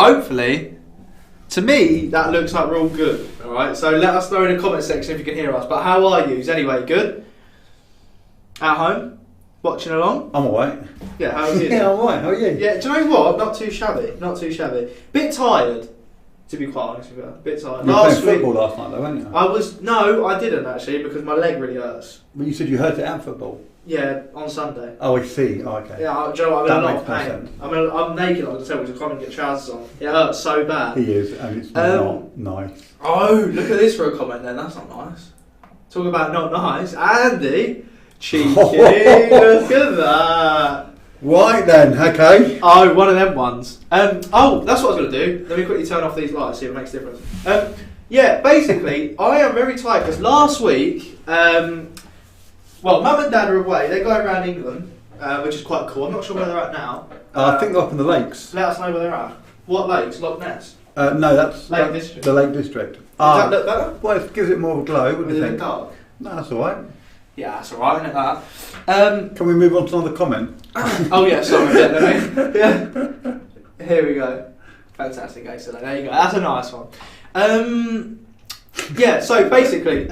hopefully, to me, that looks like we're all good. Alright, so let us know in the comment section if you can hear us. But how are yous anyway? Good? At home? Watching along? I'm alright. Yeah, how are you? Yeah, I'm alright. How are you? Yeah, do you know what? Not too shabby. Not too shabby. Bit tired, to be quite honest with you. Bit tired. You were playing football last night though, weren't you? No, I didn't actually, because my leg really hurts. But you said you hurt it at football. Yeah, on Sunday. Oh, I see. Oh, okay. Yeah, do you know what? I'm in a lot of That makes pain. sense. I'm naked on the table because I can't even get trousers on. It hurts so bad. He is, and it's not nice. Oh, look at this for a comment then. That's not nice. Talk about not nice. Andy, cheeky. Look at that. Right then, okay. Oh, one of them ones. That's what I was going to do. Let me quickly turn off these lights, see if it makes a difference. Yeah, basically, I am very tired because last week, well, Mum and Dad are away. They're going around England, which is quite cool. I'm not sure where they're at now. I think they're up in the lakes. Let us know where they're at. What lakes? Loch Ness? No, that's Lake District. the Lake District. Does that look better? Well, it gives it more of a glow, what do you Is it think? dark? No, that's alright. Yeah, that's alright, isn't it, that? Can we move on to another comment? Oh yeah, sorry, yeah. Here we go. Fantastic, guys. So there you go. That's a nice one. Yeah, so basically...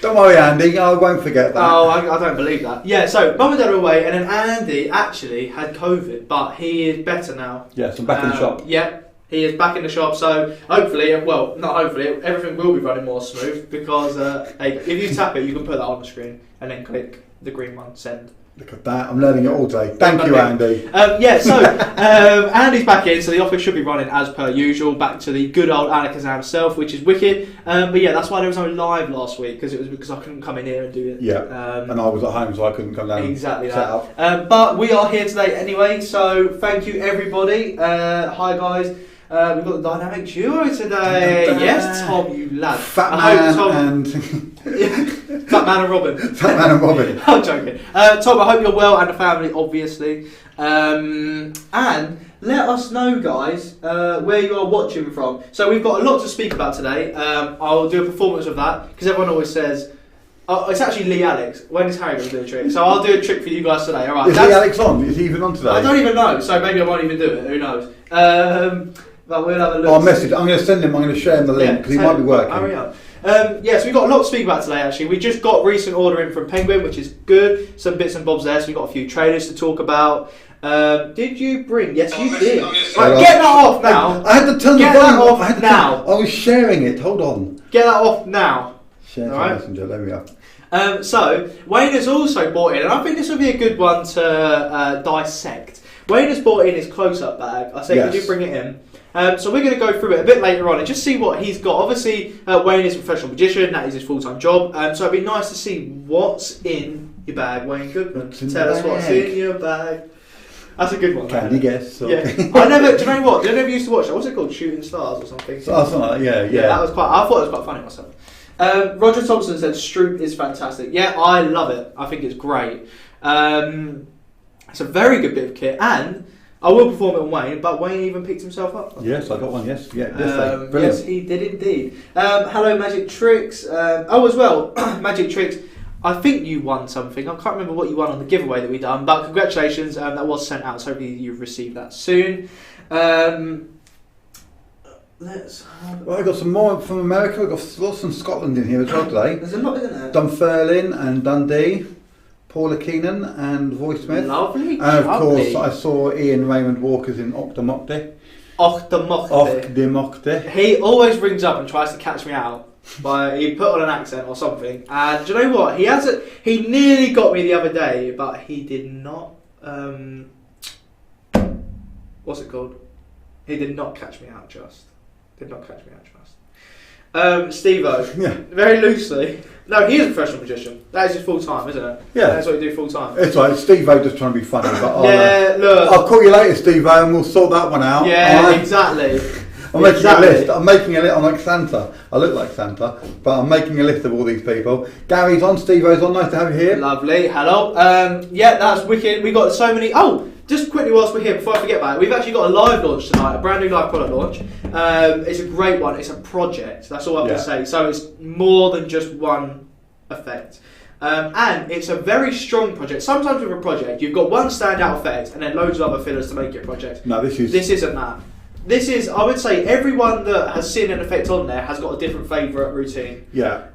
Don't worry, Andy, I won't forget that. Oh, I don't believe that. Yeah, so Mum and Dad are away, and then Andy actually had COVID, but he is better now. Yes, I'm back in the shop. Yeah, he is back in the shop, so hopefully, well, not hopefully, everything will be running more smooth, because hey, if you tap it, you can put that on the screen, and then click the green one, send. Look at that, I'm learning it all day. Thank you, Andy. Yeah, so Andy's back in, so the office should be running as per usual, back to the good old AlakazamM self, which is wicked. But yeah, that's why there was no live last week, because it was because I couldn't come in here and do it. Yeah, and I was at home, so I couldn't come down exactly and set up. But we are here today anyway, so thank you everybody. Hi guys. We've got the dynamic duo today. Yes, Tom, you lad. Fat Man and Fat Man and Robin. Fat Man and Robin. I'm joking. Tom, I hope you're well, and the family, obviously. And let us know, guys, where you are watching from. So we've got a lot to speak about today. I'll do a performance of that, because everyone always says, it's actually Lee Alex. When is Harry going to do a trick? So I'll do a trick for you guys today. All right. Is Lee Alex on? Is he even on today? I don't even know, so maybe I won't even do it. Who knows? But we'll have a look. I'll message. I'm going to send him. I'm going to share him the link because he might be working. Hurry up. Yeah, so we've got a lot to speak about today actually. We just got recent order in from Penguin, which is good. Some bits and bobs there, so we've got a few trailers to talk about. Did you bring? Yes, you did. Right, get that off now. I had to turn the volume off. I had to now. I was sharing it. Hold on. Get that off now. Share to Messenger. There we go. So Wayne has also bought in, and I think this will be a good one to dissect. Wayne has bought in his close-up bag. I said, could you bring it in? So we're going to go through it a bit later on and just see what he's got. Obviously, Wayne is a professional magician. That is his full-time job. So it'd be nice to see what's in your bag, Wayne Goodman. Tell us what's in your bag. That's a good one. Can you guess? Yeah. I never. Do you know what? Do you ever used to watch that? What's it called? Shooting Stars or something? Something like that. Yeah. That was quite. I thought it was quite funny myself. Roger Thompson said Stroop is fantastic. Yeah, I love it. I think it's great. It's a very good bit of kit, and I will perform it on Wayne, but Wayne even picked himself up. Yes, I got one, yes. Yeah, brilliant. Yes, he did indeed. Hello, Magic Tricks. As well, Magic Tricks, I think you won something. I can't remember what you won on the giveaway that we done, but congratulations, that was sent out, so hopefully you've received that soon. Well, I got some more from America. We've got lots from Scotland in here as well today. There's a lot, isn't there? Dunfermline and Dundee. Paula Keenan and Roy Smith. Lovely. And of course, I saw Ian Raymond Walker's in Octomocte. Octomocte. He always rings up and tries to catch me out. He put on an accent or something. And do you know what? He nearly got me the other day, but he did not. What's it called? He did not catch me out just. Steve-O. Yeah. Very loosely. No, he is a professional magician. That is his full time, isn't it? Yeah. That's what he do full time. It's like Steve-O just trying to be funny. But look. I'll call you later, Steve-O, and we'll sort that one out. Yeah, exactly. I'm making a list. I'm like Santa. I look like Santa, but I'm making a list of all these people. Gary's on, Steve-O's on. Nice to have you here. Lovely. Hello. Yeah, that's wicked. We got so many. Oh, just quickly whilst we're here, before I forget about it, we've actually got a live launch tonight, a brand new live product launch. It's a great one. It's a project. That's all I can say. So it's more than just one effect. And it's a very strong project. Sometimes with a project, you've got one standout effect and then loads of other fillers to make it a project. No, this isn't that. this is, I would say, everyone that has seen an effect on there has got a different favourite routine. Yeah.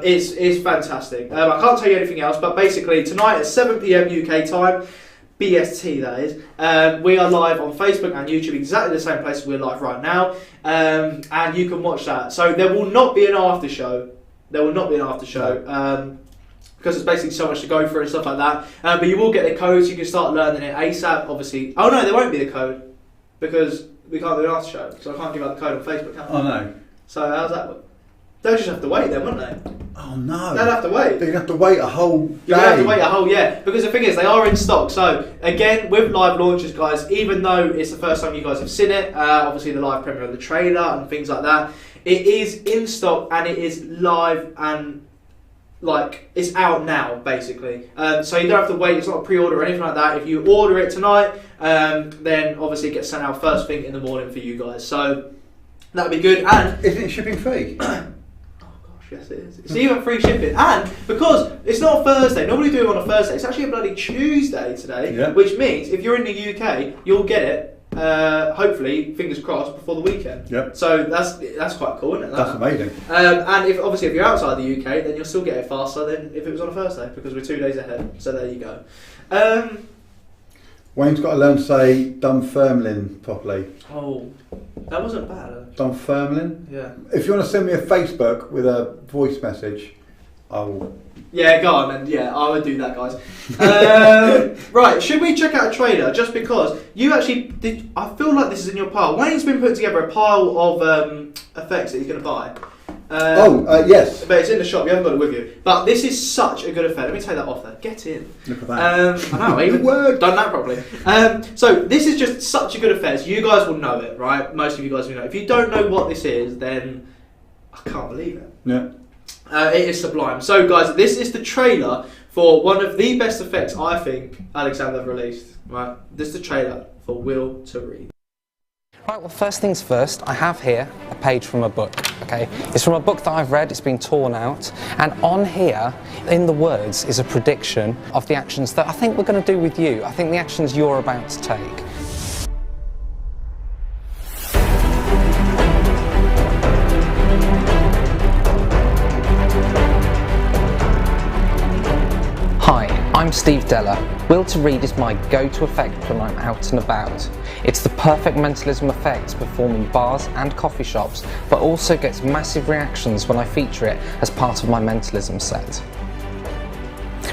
It's fantastic. I can't tell you anything else, but basically tonight at 7 PM UK time, BST that is, we are live on Facebook and YouTube, exactly the same place as we're live right now, and you can watch that. So there will not be an after show. Because there's basically so much to go through and stuff like that. But you will get the codes, you can start learning it ASAP, obviously. Oh no, there won't be the code, because we can't do an after show, so I can't give out the code on Facebook, can I? Oh no. So how's that work? They'll just have to wait then, won't they? Oh no. They'll have to wait. They're going to have to wait a whole day. You're going to have to wait a whole, because the thing is, they are in stock. So, again, with live launches, guys, even though it's the first time you guys have seen it, obviously the live premiere of the trailer and things like that, it is in stock and it is live and it's out now, basically. So you don't have to wait, it's not a pre-order or anything like that. If you order it tonight, then obviously it gets sent out first thing in the morning for you guys. So that'd be good. And isn't it shipping free? Oh gosh, yes it is. It's even free shipping. And because it's not a Thursday, normally do it on a Thursday, it's actually a bloody Tuesday today, which means if you're in the UK, you'll get it. Hopefully, fingers crossed, before the weekend. Yep. So that's quite cool, isn't it? That's amazing. And if you're outside the UK, then you'll still get it faster than if it was on a Thursday, because we're 2 days ahead. So there you go. Wayne's got to learn to say Dunfermline properly. Oh, that wasn't bad. Dunfermline? Yeah. If you want to send me a Facebook with a voice message, I will. Yeah, go on, and I would do that, guys. Right, should we check out a trailer? Just because you actually did. I feel like this is in your pile. Wayne's been putting together a pile of effects that he's going to buy. Yes. But it's in the shop. You haven't got it with you. But this is such a good effect. Let me take that off there. Get in. Look at that. I know. I even done that properly. So this is just such a good effect. You guys will know it, right? Most of you guys will know. If you don't know what this is, then I can't believe it. Yeah. It is sublime. So, guys, this is the trailer for one of the best effects I think AlakazamMagicUK have released. Right, this is the trailer for Will to Read. Right, well, first things first, I have here a page from a book, okay? It's from a book that I've read, it's been torn out, and on here, in the words, is a prediction of the actions that I think we're going to do with you. I think the actions you're about to take. Hi, I'm Steve Della. Will to Read is my go-to effect when I'm out and about. It's the perfect mentalism effect performed in bars and coffee shops, but also gets massive reactions when I feature it as part of my mentalism set.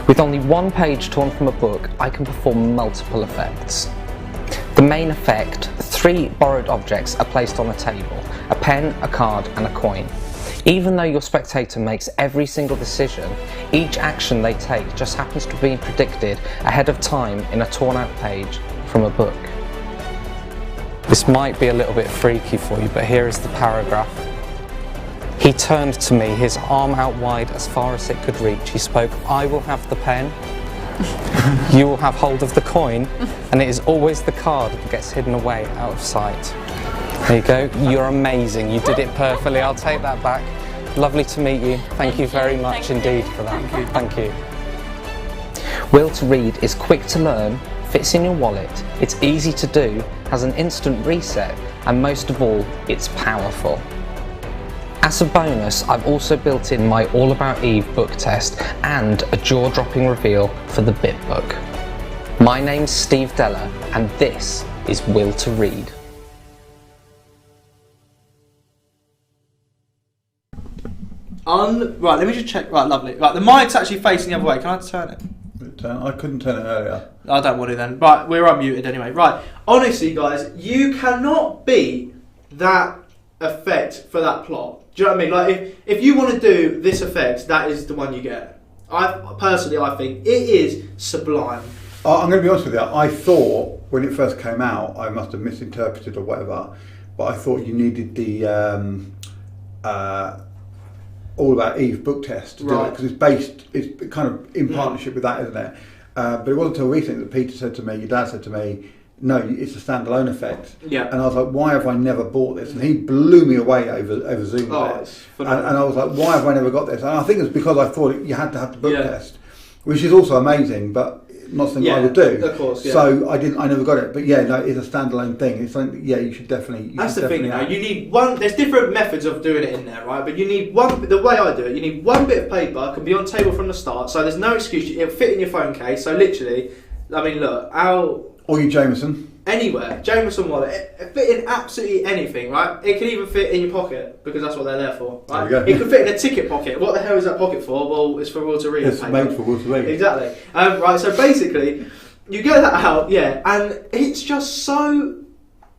With only one page torn from a book, I can perform multiple effects. The main effect, 3 borrowed objects are placed on a table, a pen, a card and a coin. Even though your spectator makes every single decision, each action they take just happens to be predicted ahead of time in a torn out page from a book. This might be a little bit freaky for you, but here is the paragraph. He turned to me, his arm out wide as far as it could reach. He spoke, "I will have the pen, you will have hold of the coin, and it is always the card that gets hidden away out of sight." There you go, you're amazing, you did it perfectly, I'll take that back. Lovely to meet you, thank you very much indeed for that. Thank you. Will to Read is quick to learn, fits in your wallet, it's easy to do, has an instant reset, and most of all, it's powerful. As a bonus, I've also built in my All About Eve book test and a jaw-dropping reveal for the bit book. My name's Steve Della, and this is Will to Read. Right, let me just check. Right, lovely. Right, the mic's actually facing the other way. Can I turn it? I couldn't turn it earlier. I don't want to then. Right, we're unmuted anyway. Right, honestly, guys, you cannot beat that effect for that plot. Do you know what I mean? Like, if you want to do this effect, that is the one you get. I think it is sublime. I'm going to be honest with you. I thought when it first came out, I must have misinterpreted or whatever, but I thought you needed the All About Eve book test to do it, because it's kind of in partnership with that, isn't it? But it wasn't until recently that Peter said to me, your dad said to me, no, it's a standalone effect. Yeah. And I was like, why have I never bought this? And he blew me away over Zoom with it. And I was like, why have I never got this? And I think it's because I thought you had to have the book test, which is also amazing, but not something I would do. Of course, yeah. So I never got it. But yeah, no, it's a standalone thing. It's something. Yeah, you should definitely. That's the thing. You need one. There's different methods of doing it in there, right? But you need one. The way I do it, you need one bit of paper. Can be on table from the start. So there's no excuse. It'll fit in your phone case. So literally, I mean, look, or your Jameson. Anywhere, Jameson wallet, it fit in absolutely anything, right? It can even fit in your pocket because that's what they're there for, right? There you go. It can fit in a ticket pocket. What the hell is that pocket for? Well, it's for Will to read. It's made for Will to read. Exactly. Right. So basically, you get that out, yeah, and it's just so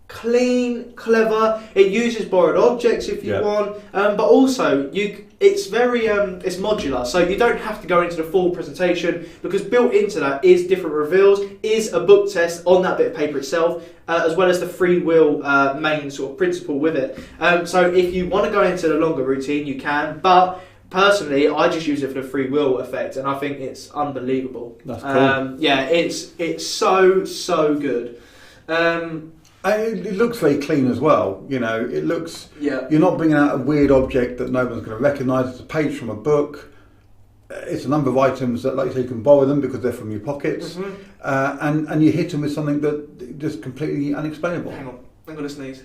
clean, clever. It uses borrowed objects if you want, but also it's very it's modular, so you don't have to go into the full presentation because built into that is different reveals, is a book test on that bit of paper itself, as well as the free will main sort of principle with it. So if you want to go into the longer routine, you can, but personally, I just use it for the free will effect, and I think it's unbelievable. That's cool. Yeah, it's so good. And it looks very clean as well. You know, it looks. Yeah. You're not bringing out a weird object that no one's going to recognise. It's a page from a book. It's a number of items that, like you say, you can borrow them because they're from your pockets, and you hit them with something that just completely unexplainable. Hang on, I'm going to sneeze.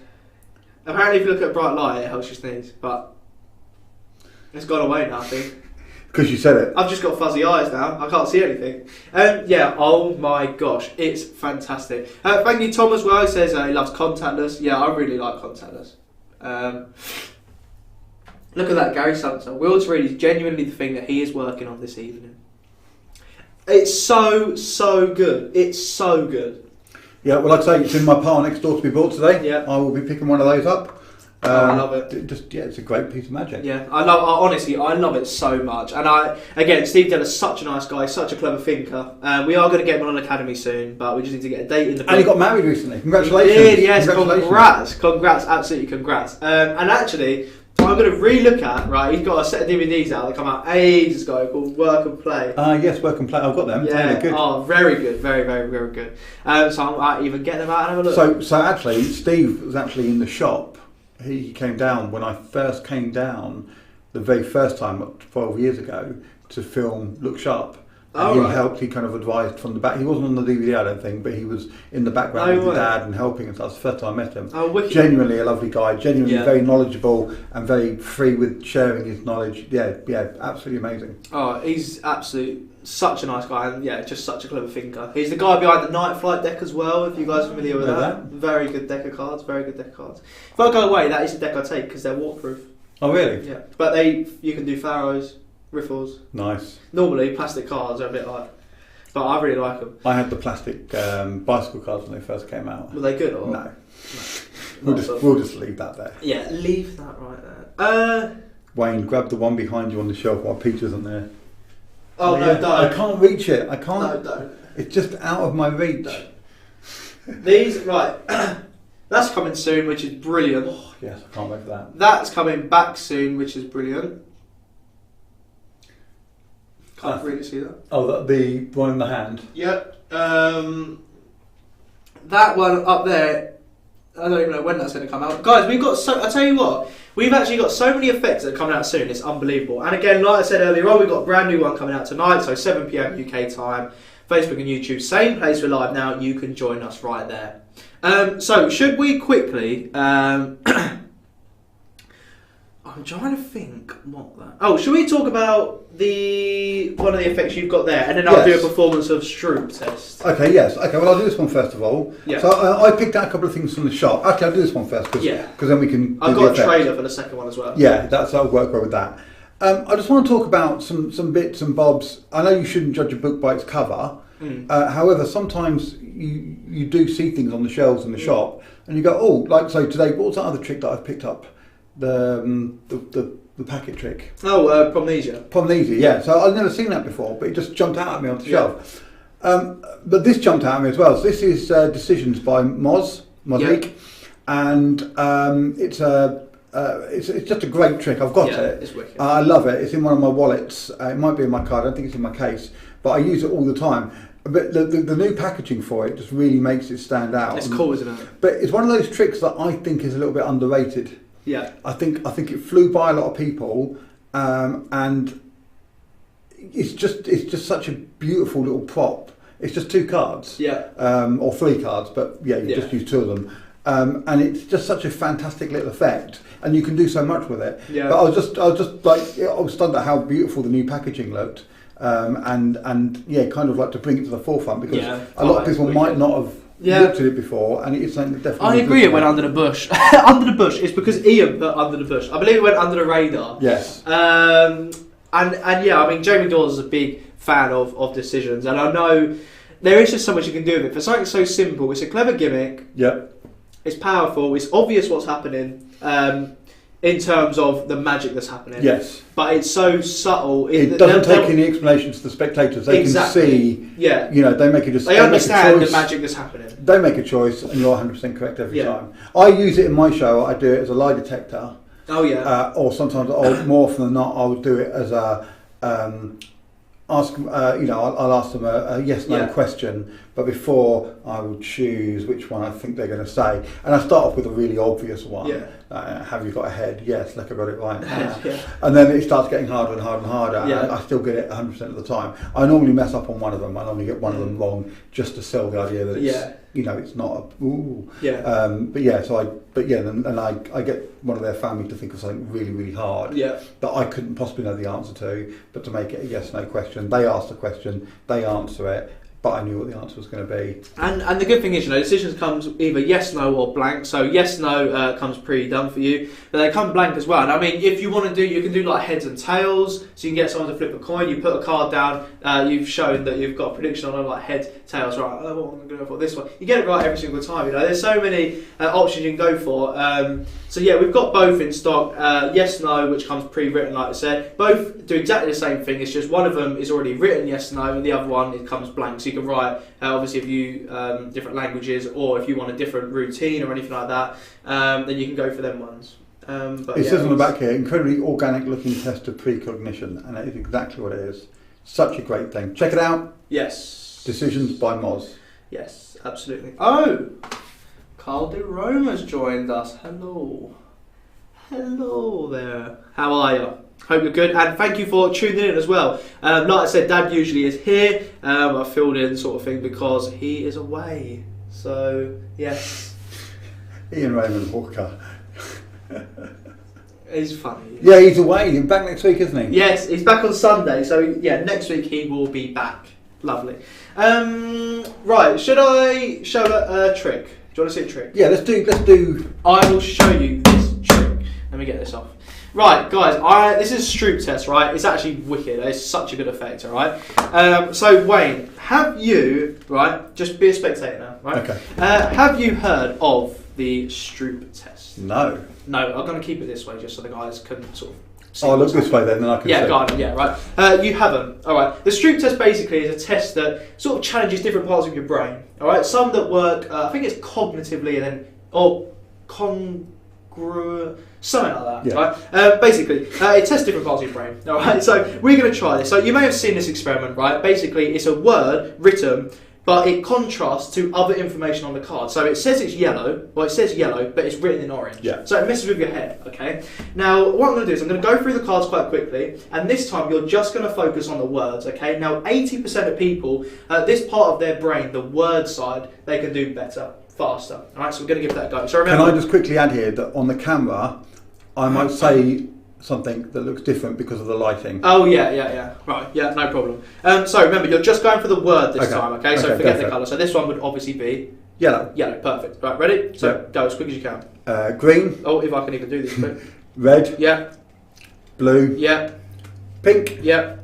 Apparently, if you look at a bright light, it helps you sneeze, but it's gone away now, I think. Because you said it. I've just got fuzzy eyes now. I can't see anything. Yeah, oh my gosh. It's fantastic. Thank you, Tom, as well. He says he loves contactless. Yeah, I really like contactless. Look at that, Gary Sumter. Will to read is genuinely the thing that he is working on this evening. It's so good. It's so good. Yeah, well, like I say, it's in my pile next door to be bought today. Yeah. I will be picking one of those up. I love it. It's a great piece of magic. Yeah, honestly, I love it so much. And Steve Deller's such a nice guy, such a clever thinker. We are going to get him on an academy soon, but we just need to get a date in the book. And he got married recently. Congratulations. He did, yes. Congrats, absolutely congrats. And actually, I'm going to re-look at, right, he's got a set of DVDs out that come out ages ago called Work and Play. Yes, Work and Play. I've got them. Yeah, good. Oh, very good. Very, very, very good. So I might even get them out and have a look. So actually, Steve was actually in the shop. He came down when I first came down the very first time 12 years ago to film Look Sharp. And he helped, he kind of advised from the back. He wasn't on the DVD, I don't think, but he was in the background with his dad and helping us. That was the first time I met him. Genuinely a lovely guy, genuinely very knowledgeable and very free with sharing his knowledge. Yeah, absolutely amazing. Oh, he's such a nice guy, and just such a clever thinker. He's the guy behind the Night Flight deck as well, if you guys are familiar with that. Very good deck of cards, If I go away, that is the deck I take because they're waterproof. Oh, really? Yeah. But you can do Pharaohs, Riffles. Nice. Normally, plastic cards are a bit like, but I really like them. I had the plastic bicycle cards when they first came out. Were they good or? No. We'll just leave that there. Yeah, leave that right there. Wayne, grab the one behind you on the shelf while Peach isn't there. Oh, no, don't. I can't reach it. I can't. No, don't. It's just out of my reach. These, right. That's coming soon, which is brilliant. Oh, yes, I can't wait for that. That's coming back soon, which is brilliant. Can't really see that. Oh, the one in the hand? Yep. That one up there, I don't even know when that's going to come out. Guys, I tell you what, we've actually got so many effects that are coming out soon, it's unbelievable. And again, like I said earlier on, we've got a brand new one coming out tonight, so 7 PM UK time, Facebook and YouTube, same place we're live now, you can join us right there. So, should we quickly, I'm trying to think what that... Oh, should we talk about one of the effects you've got there, and then I'll do a performance of Stroop Test. Okay, yes. Okay, well, I'll do this one first of all. Yeah. So I picked out a couple of things from the shop. Actually, I'll do this one first, because then we can do I've got a trailer for the second one as well. Yeah, that'll work well with that. I just want to talk about some bits and bobs. I know you shouldn't judge a book by its cover. However, sometimes you do see things on the shelves in the shop, and you go, oh, like so today, what's that other trick that I've picked up? The packet trick. Oh, Pomnesia. Pomnesia, yeah. So I'd never seen that before, but it just jumped out at me on the shelf. But this jumped out at me as well. So this is Decisions by Mozlik, and it's just a great trick. I've got it. It's wicked. I love it. It's in one of my wallets. It might be in my card. I don't think it's in my case, but I use it all the time. But the new packaging for it just really makes it stand out. It's cool, isn't it? But it's one of those tricks that I think is a little bit underrated. Yeah, I think it flew by a lot of people, and it's just such a beautiful little prop. It's just 2 cards. Yeah. Or 3 cards, but yeah, you just use 2 of them. And it's just such a fantastic little effect, and you can do so much with it. Yeah. But I was stunned at how beautiful the new packaging looked, and yeah, kind of like to bring it to the forefront, because a lot of people might not have looked at it before, and it's something that definitely. I agree. It went under the bush. Under the bush. It's because Ian put under the bush. I believe it went under the radar. Yes. And yeah, I mean, Jamie Dawes is a big fan of decisions, and I know there is just so much you can do with it. For something so simple, it's a clever gimmick. Yeah. It's powerful. It's obvious what's happening in terms of the magic that's happening. Yes. But it's so subtle. It doesn't take any explanation to the spectators. They can see. Yeah. You know, they make a decision. They understand the magic that's happening. They make a choice, and you're 100% correct every time. I use it in my show. I do it as a lie detector. Oh yeah. Or sometimes, more often than not, I would do it as a ask. I'll ask them a yes/no question, but before I would choose which one I think they're going to say, and I start off with a really obvious one. Yeah. Have you got a head? Yes. Like I got it right. Yeah. And then it starts getting harder and harder and harder. Yeah. And I still get it 100% of the time. I normally mess up on one of them. I normally get one of them wrong, just to sell the idea that it's it's not a ooh. Yeah. And I get one of their family to think of something really, really hard that I couldn't possibly know the answer to, but to make it a yes/no question. They ask the question, they answer it, but I knew what the answer was going to be. And the good thing is, decisions comes either yes, no, or blank. So yes, no comes pre-done for you, but they come blank as well. And I mean, if you want to do, you can do like heads and tails. So you can get someone to flip a coin. You put a card down. You've shown that you've got a prediction on like head, tails. Right? Oh, what am I going to go for this one? You get it right every single time. There's so many options you can go for. So yeah, we've got both in stock. Yes, no, which comes pre-written, like I said. Both do exactly the same thing. It's just one of them is already written yes, no, and the other one it comes blank. So you can write, obviously, if you different languages, or if you want a different routine or anything like that, then you can go for them ones. It says on the back here, incredibly organic looking test of precognition, and that is exactly what it is. Such a great thing. Check it out. Yes. Decisions by Moz. Yes, absolutely. Oh, Carl De Roma's joined us. Hello. Hello there. How are you? Hope you're good, and thank you for tuning in as well. Like I said, Dad usually is here. I filled in sort of thing because he is away. So, yes. Ian Raymond Hawker. He's funny. Yeah, he's away. He's back next week, isn't he? Yes, he's back on Sunday. So, yeah, next week he will be back. Lovely. Right, should I show a trick? Do you want to see a trick? Yeah, let's do. I will show you this trick. Let me get this off. Right, guys, this is Stroop Test, right? It's actually wicked. It's such a good effect, all right? So, Wayne, have you, right, just be a spectator now, right? Okay. Have you heard of the Stroop Test? No. No, I'm going to keep it this way just so the guys can sort of see. Oh, look this way then I can see. Yeah, go on, yeah, right. You haven't. All right. The Stroop Test basically is a test that sort of challenges different parts of your brain, all right? Some that work, I think it's cognitively and then, something like that, right? Basically, it tests different parts of your brain, all right? So we're going to try this. So you may have seen this experiment, right? Basically, it's a word written, but it contrasts to other information on the card. So it says it's yellow, well, it says yellow, but it's written in orange. Yeah. So it messes with your head, okay? Now, what I'm going to do is I'm going to go through the cards quite quickly, and this time you're just going to focus on the words, okay? Now, 80% of people, this part of their brain, the word side, they can do better, faster. All right, so we're going to give that a go. So remember, can I just quickly add here that on the camera, I might say something that looks different because of the lighting. Oh, yeah. Right, yeah, no problem. So remember, you're just going for the word this time, okay? So forget the colour. So this one would obviously be... Yellow. Yellow, perfect. Right, ready? So go as quick as you can. Green. Oh, if I can even do this quick. Red. Yeah. Blue. Yeah. Pink. Yeah.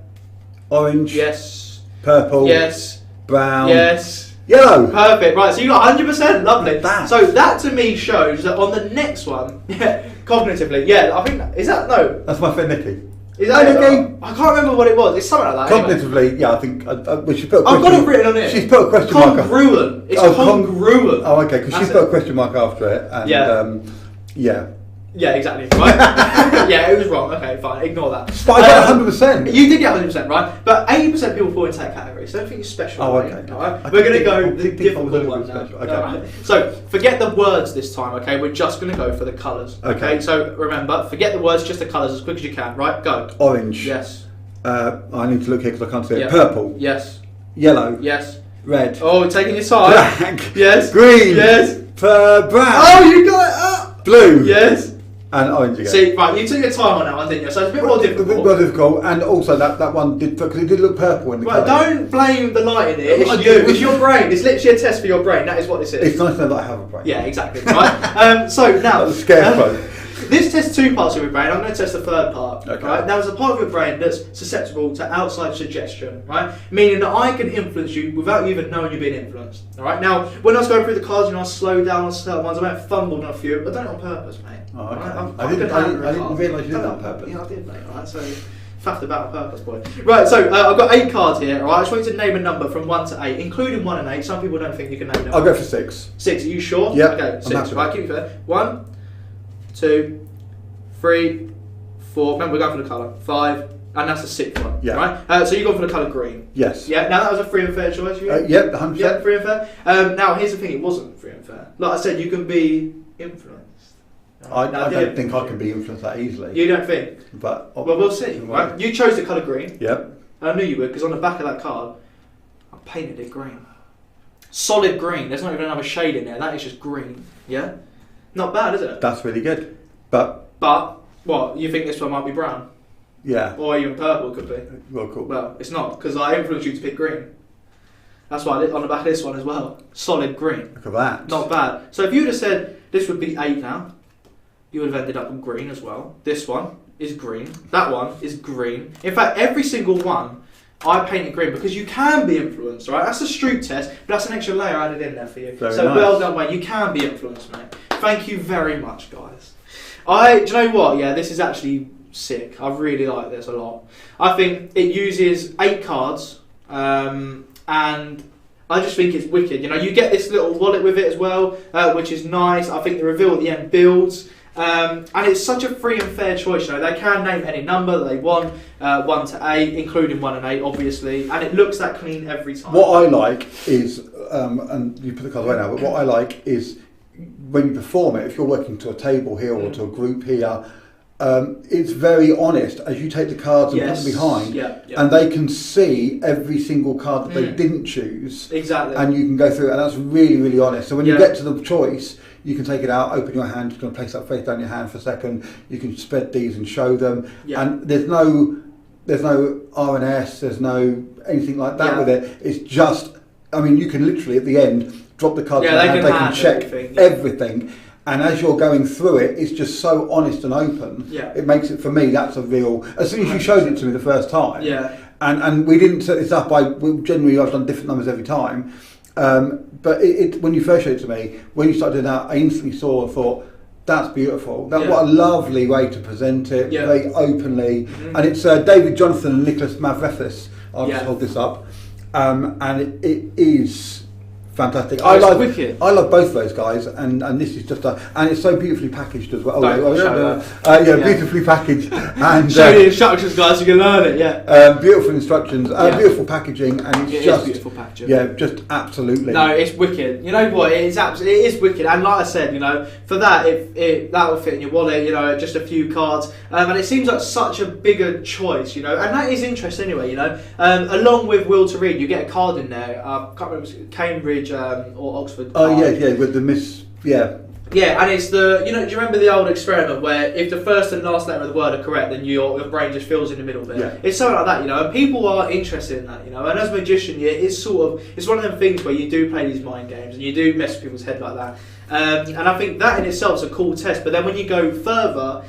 Orange. Yes. Purple. Yes. Brown. Yes. Yellow. Perfect. Right, so you got 100%. Lovely. That. So that to me shows that on the next one, cognitively, I think is that no? That's my friend Nicky. Is that Nicky? I can't remember what it was. It's something like that. Cognitively, anyway. I think she put a question. I've got it written on it. She's put a question mark. Congruent. It's congruent. Oh, okay. Because she's put a question mark after it. And, yeah. Yeah, exactly. Right? Yeah, it was wrong. Okay, fine. Ignore that. But I got 100%. You did get 100%, right? But 80% of people fall into that category, so I don't think it's special. Oh, okay. All right? We're going to go the difficult one now. Okay. Right. So, forget the words this time, okay? We're just going to go for the colours. Okay? So, remember, forget the words, just the colours as quick as you can, right? Go. Orange. Yes. I need to look here because I can't see it. Yep. Purple. Yes. Yellow. Yes. red. Oh, taking your time. Black. Yes. Green. Yes. Brown. Oh, you got it up. Blue. Yes. And orange again. See, right, you took your time on that one, didn't you? So it's a bit more difficult. A bit more difficult, and also that one did, because it did look purple in the Right, colour. don't blame the light in it. It's your brain. It's literally a test for your brain. That is what this is. It's nice to know that I have a brain. Yeah, exactly. Right. So now, That's a scarecrow. This tests two parts of your brain. I'm going to test the third part. Okay. Right? Now, there's a part of your brain that's susceptible to outside suggestion, right? Meaning that I can influence you without you even knowing you're being influenced. All right. Now, when I was going through the cards, I slowed down on certain ones. I might have fumbled on a few. I've done it on purpose, mate. Oh, okay. Right? I didn't realise you did that on purpose. Yeah, I did, mate. All right. So, faffed about on purpose, boy. Right. So, I've got 8 cards here. All right. I just want you to name a number from 1 to 8, including 1 and 8. Some people don't think you can name them. I'll go for 6. 6. Are you sure? Yeah. Okay. 6. Right. Keep it fair. 1, 2. 3, 4. Remember, we're going for the colour. 5, and that's the 6th one. Yeah. Right. So you go for the colour green. Yes. Yeah. Now that was a free and fair choice. Yep. 100%. Yeah, free and fair. Now here's the thing: it wasn't free and fair. Like I said, you can be influenced. I don't think I can be influenced that easily. You don't think? But well, we'll see. Right. You chose the colour green. Yep. I knew you would, because on the back of that card, I painted it green. Solid green. There's not even another shade in there. That is just green. Yeah. Not bad, is it? That's really good. But what, you think this one might be brown? yeah. Or even purple could be? Well, cool. Well, it's not, because I influenced you to pick green. That's why I did on the back of this one as well. Solid green. Look at that. Not bad. So if you would have said this would be 8 now, you would have ended up with green as well. This one is green. That one is green. In fact, every single one I painted green, because you can be influenced, right? That's a Stroop test, but that's an extra layer added in there for you. Very so nice. Well done, Wayne. You can be influenced, mate. Thank you very much, guys. Do you know what? Yeah, this is actually sick. I really like this a lot. I think it uses 8 cards, and I just think it's wicked. You know, you get this little wallet with it as well, which is nice. I think the reveal at the end builds. And it's such a free and fair choice. You know, they can name any number that they want, 1 to 8, including 1 and 8, obviously, and it looks that clean every time. What I like is, and you put the cards away now, but what I like is when you perform it, if you're working to a table here or to a group here, it's very honest as you take the cards and put them behind, and they can see every single card that they didn't choose. Exactly. And you can go through it, and that's really, really honest. So when you get to the choice, you can take it out, open your hand, you're going to place that face down your hand for a second, you can spread these and show them, and there's no RNS, there's no anything like that with it. It's just, I mean, you can literally at the end drop the cards in their hand, they can check everything. And as you're going through it, it's just so honest and open. Yeah. It makes it, for me, that's a real... As soon as you showed it to me the first time, and we didn't set this up, generally I've done different numbers every time, but when you first showed it to me, when you started doing that, I instantly saw and thought, that's beautiful. What a lovely way to present it, very openly. And it's David Jonathan and Nicholas Mavrethis. I'll just hold this up. And it is... fantastic. I love both of those guys, and this is just and it's so beautifully packaged as well. Beautifully packaged. And show the instructions, guys. You can learn it. Beautiful instructions, beautiful packaging, and it's just beautiful packaging. Yeah, just absolutely. No, it's wicked. You know what? It is wicked, and like I said, you know, for that, that will fit in your wallet. You know, just a few cards, and it seems like such a bigger choice. You know, and that is interesting anyway. You know, along with Will to Read, you get a card in there. I can't remember, it was Cambridge. Or Oxford. Oh yeah, with the miss. Yeah, and it's the, you know, do you remember the old experiment where if the first and last letter of the word are correct, then your brain just fills in the middle bit? Yeah. It's something like that, you know, and people are interested in that, you know, and as a magician, it's one of them things where you do play these mind games and you do mess with people's head like that. And I think that in itself is a cool test, but then when you go further,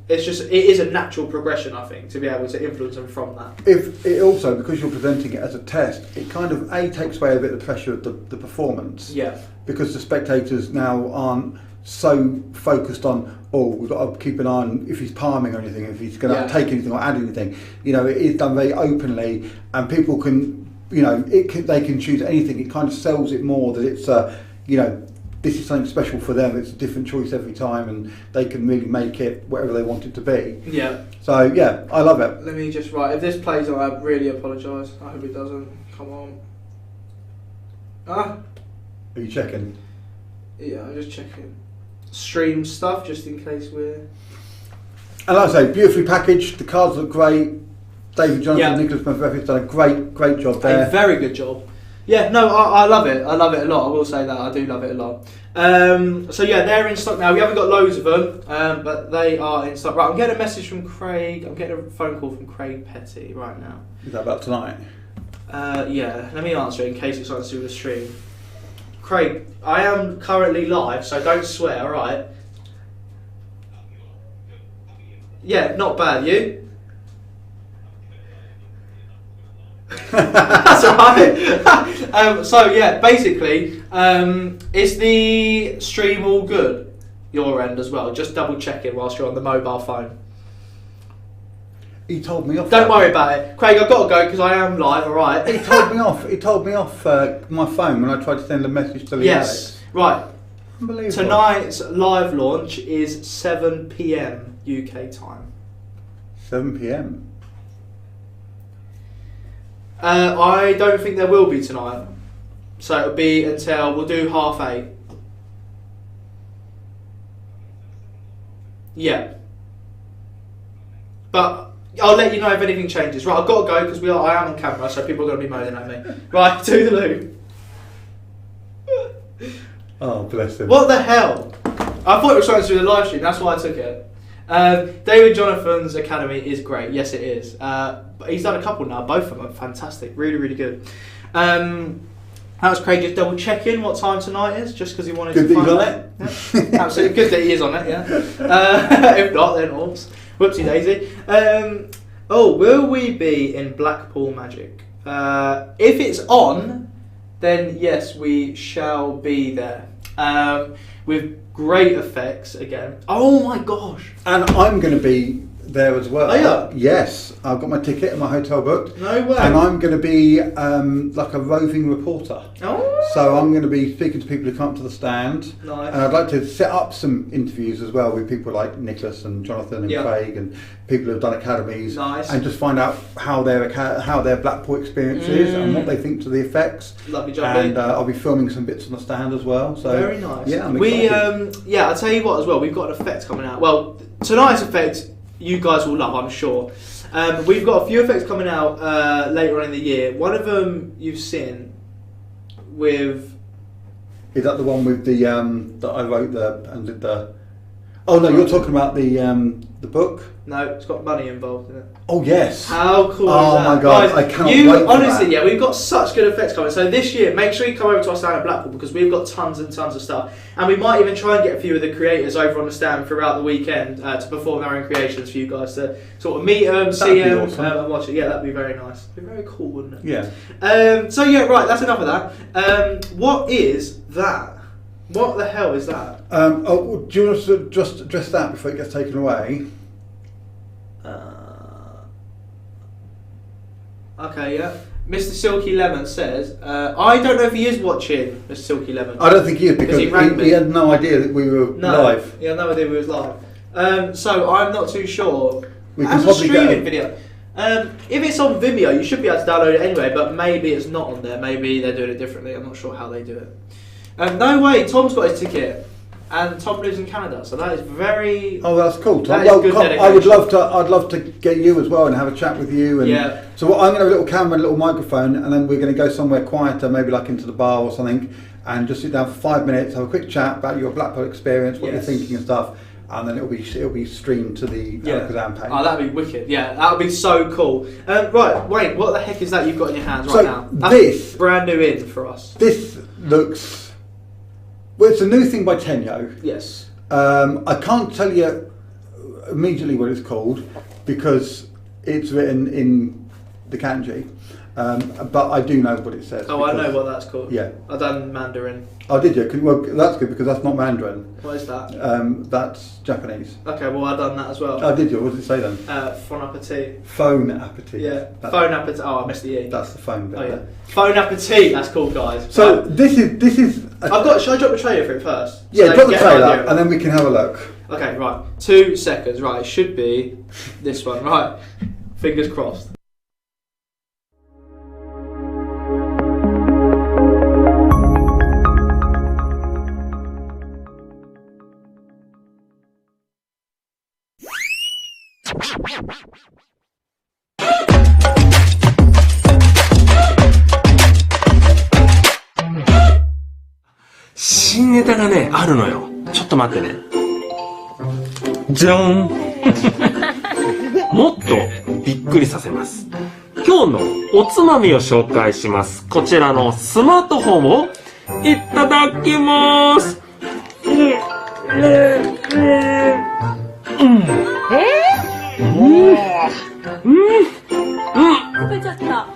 it is a natural progression, I think, to be able to influence them from that. If it also, because you're presenting it as a test, it kind of takes away a bit of the pressure of the performance. Yeah. Because the spectators now aren't so focused on, we've got to keep an eye on if he's palming or anything, if he's going to take anything or add anything. You know, it is done very openly, and people can, you know, they can choose anything. It kind of sells it more that it's, you know, this is something special for them. It's a different choice every time, and they can really make it whatever they want it to be. Yeah. So yeah, I love it. Let me just write. If this plays, I really apologise. I hope it doesn't. Come on. Are you checking? Yeah, I'm just checking. Stream stuff just in case we're. And like I say, beautifully packaged. The cards look great. David Jonathan, Nicholas Mavrethis done a great job there. A very good job. Yeah, no, I love it. I love it a lot. I will say that. I do love it a lot. So yeah, they're in stock now. We haven't got loads of them, but they are in stock. Right, I'm getting a message from Craig. I'm getting a phone call from Craig Petty right now. Is that about tonight? Yeah, let me answer it in case it's something to do with the stream. Craig, I am currently live, so don't swear, alright? Yeah, not bad. You? That's alright. So yeah, basically, is the stream all good? Your end as well. Just double check it whilst you're on the mobile phone. He told me off. Don't worry about it, Craig. I've got to go because I am live. Alright. He told me off. He told me off my phone when I tried to send a message to the Yes. Right. Unbelievable. Tonight's live launch is 7 PM UK time. 7 PM. I don't think there will be tonight, so it'll be until we'll do 8:30. Yeah, but I'll let you know if anything changes. Right, I've got to go because I am on camera, so people are going to be moaning at me. Right, toodaloo. Oh, bless him. What the hell? I thought it was something to do with the live stream. That's why I took it. David Jonathan's Academy is great. Yes, it is. But he's done a couple now. Both of them are fantastic. Really, really good. How's Craig just double checking what time tonight is? Just because he wanted good to find that out. he's on it. Yeah. Absolutely good that he is on it. Yeah. If not, then oops. Whoopsie daisy. Will we be in Blackpool Magic? If it's on, then yes, we shall be there. With great effects again. Oh my gosh! And I'm going to be there as well. Oh yeah? Yes, I've got my ticket and my hotel booked. No way. And I'm going to be like a roving reporter. Oh. So I'm going to be speaking to people who come to the stand. Nice. And I'd like to set up some interviews as well with people like Nicholas and Jonathan and Craig and people who have done academies. Nice. And just find out how their Blackpool experience is and what they think to the effects. Lovely job. And I'll be filming some bits on the stand as well. So very nice. Yeah, I'm excited. I'll tell you what as well. We've got an effect coming out. Well, tonight's effect you guys will love, I'm sure. We've got a few effects coming out later on in the year. One of them you've seen with. Is that the one with the that I wrote and did the? Oh no, you're talking about the book. No, it's got money involved in it. Oh yes. How cool is that? Oh my god, guys, I cannot wait for honestly, that. yeah, we've got such good effects coming. So this year, make sure you come over to our stand at Blackpool because we've got tons and tons of stuff. And we might even try and get a few of the creators over on the stand throughout the weekend to perform their own creations for you guys to sort of meet them, see them, awesome. and watch it. Yeah, that'd be very nice. It'd be very cool, wouldn't it? Yeah. So yeah, right, that's enough of that. What is that? What the hell is that? Do you want to just address that before it gets taken away? Okay, yeah. Mr. Silky Lemon says, I don't know if he is watching Mr. Silky Lemon. I don't think he is because he had no idea that we were live. He had no idea we was live. So I'm not too sure. We can As a probably streaming video. If it's on Vimeo, you should be able to download it anyway, but maybe it's not on there. Maybe they're doing it differently. I'm not sure how they do it. No way, Tom's got his ticket. And Tom lives in Canada, so that is very. Oh, that's cool, Tom. That is good dedication. I'd love to get you as well and have a chat with you. And yeah. So I'm going to have a little camera, and a little microphone, and then we're going to go somewhere quieter, maybe like into the bar or something, and just sit down for 5 minutes, have a quick chat about your Blackpool experience, what you're thinking and stuff, and then it'll be streamed to the AlakazamM page. Oh, that'd be wicked. Yeah, that would be so cool. Right, Wayne, what the heck is that you've got in your hands right now? That's this brand new in for us. This looks. Well, it's a new thing by Tenyo. Yes. I can't tell you immediately what it's called because it's written in the kanji, but I do know what it says. Oh, I know what that's called. Yeah. I've done Mandarin. Oh, did you? Well, that's good because that's not Mandarin. What is that? That's Japanese. Okay, well, I've done that as well. Oh, did you? What did it say then? Phone appetit. Phone appetit. Yeah. Phone appetit. Oh, I missed the E. That's the phone bit. Oh, yeah. Phone appetit. That's cool, guys. So this is. Should I drop the trailer for it first? Yeah, drop the trailer and then we can have a look. Okay, right. 2 seconds. Right, it should be this one. Right. Fingers crossed. ね、あるのよ。ちょっと待ってね。じゃんもっとびっくりさせます。今日のおつまみを紹介します。こちらのスマートフォンをいただきます。食べちゃった。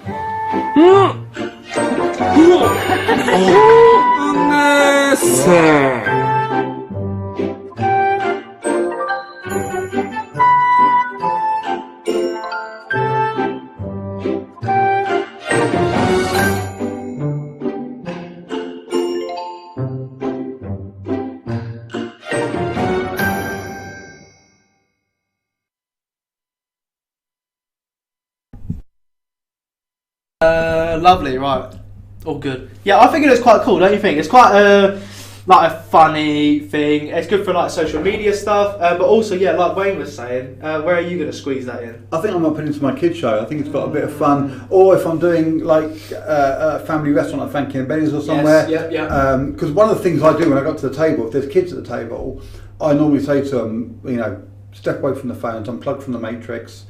Lovely, right. All good. Yeah, I think it looks quite cool, don't you think? It's quite like a funny thing. It's good for like social media stuff, but also, yeah, like Wayne was saying, where are you going to squeeze that in? I think I might put it into my kids' show. I think it's got a bit of fun. Or if I'm doing like a family restaurant like Frankie and Benny's or somewhere. Yes, yeah. Because one of the things I do when I got to the table, if there's kids at the table, I normally say to them, you know, step away from the phones, unplug from the matrix.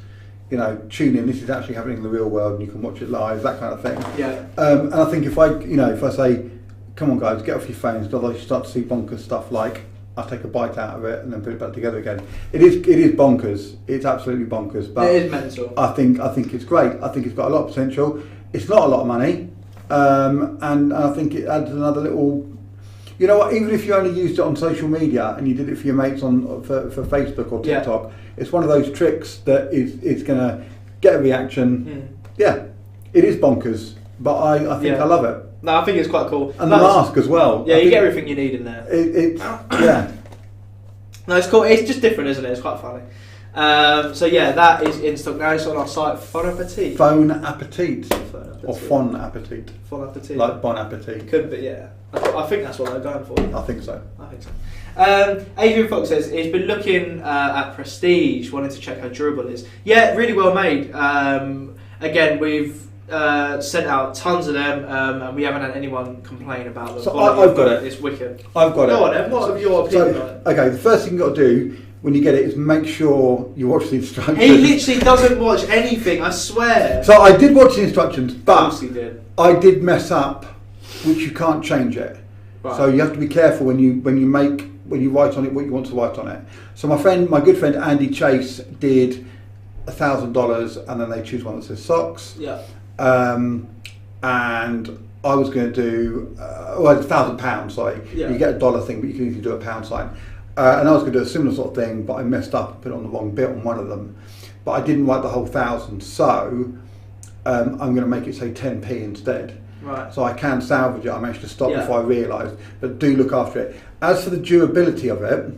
You know, tune in. This is actually happening in the real world, and you can watch it live. That kind of thing. Yeah. And I think if I say, "Come on, guys, get off your phones," otherwise you start to see bonkers stuff like I take a bite out of it and then put it back together again. It is bonkers. It's absolutely bonkers. But it is mental. I think it's great. I think it's got a lot of potential. It's not a lot of money, and I think it adds another little. You know what? Even if you only used it on social media and you did it for your mates for Facebook or TikTok, it's one of those tricks that is going to get a reaction. Yeah, it is bonkers, but I think I love it. No, I think it's quite cool. And the mask as well. Yeah, you get everything you need in there. Yeah. No, it's cool. It's just different, isn't it? It's quite funny. So yeah, that is in stock now. It's on our site. Bon appetit. Phone appetit. Or fon appetit. Fon appetit. Like bon appetit. Could be, yeah. I think that's what they're going for. I think so. Adrian Fox says he's been looking at Prestige, wanting to check how durable it is. Yeah, really well made. Again, we've sent out tons of them, and we haven't had anyone complain about them. So I've got it. It's wicked. I've got it. Go on, then. What are your opinion on it? Okay, the first thing you've got to do when you get it is make sure you watch the instructions. He literally doesn't watch anything, I swear. So I did watch the instructions, but he did. I did mess up, which you can't change it. Right. So you have to be careful when you write on it what you want to write on it. So my good friend Andy Chase did $1,000, and then they choose one that says socks. Yeah. And I was going to do £1,000. Sorry, yeah. You get $1 thing, but you can easily do a pound sign. And I was going to do a similar sort of thing, but I messed up and put it on the wrong bit on one of them. But I didn't write the whole 1,000, so I'm going to make it say 10p instead. Right. So I can salvage it. I managed to stop before I realised, but do look after it. As for the durability of it,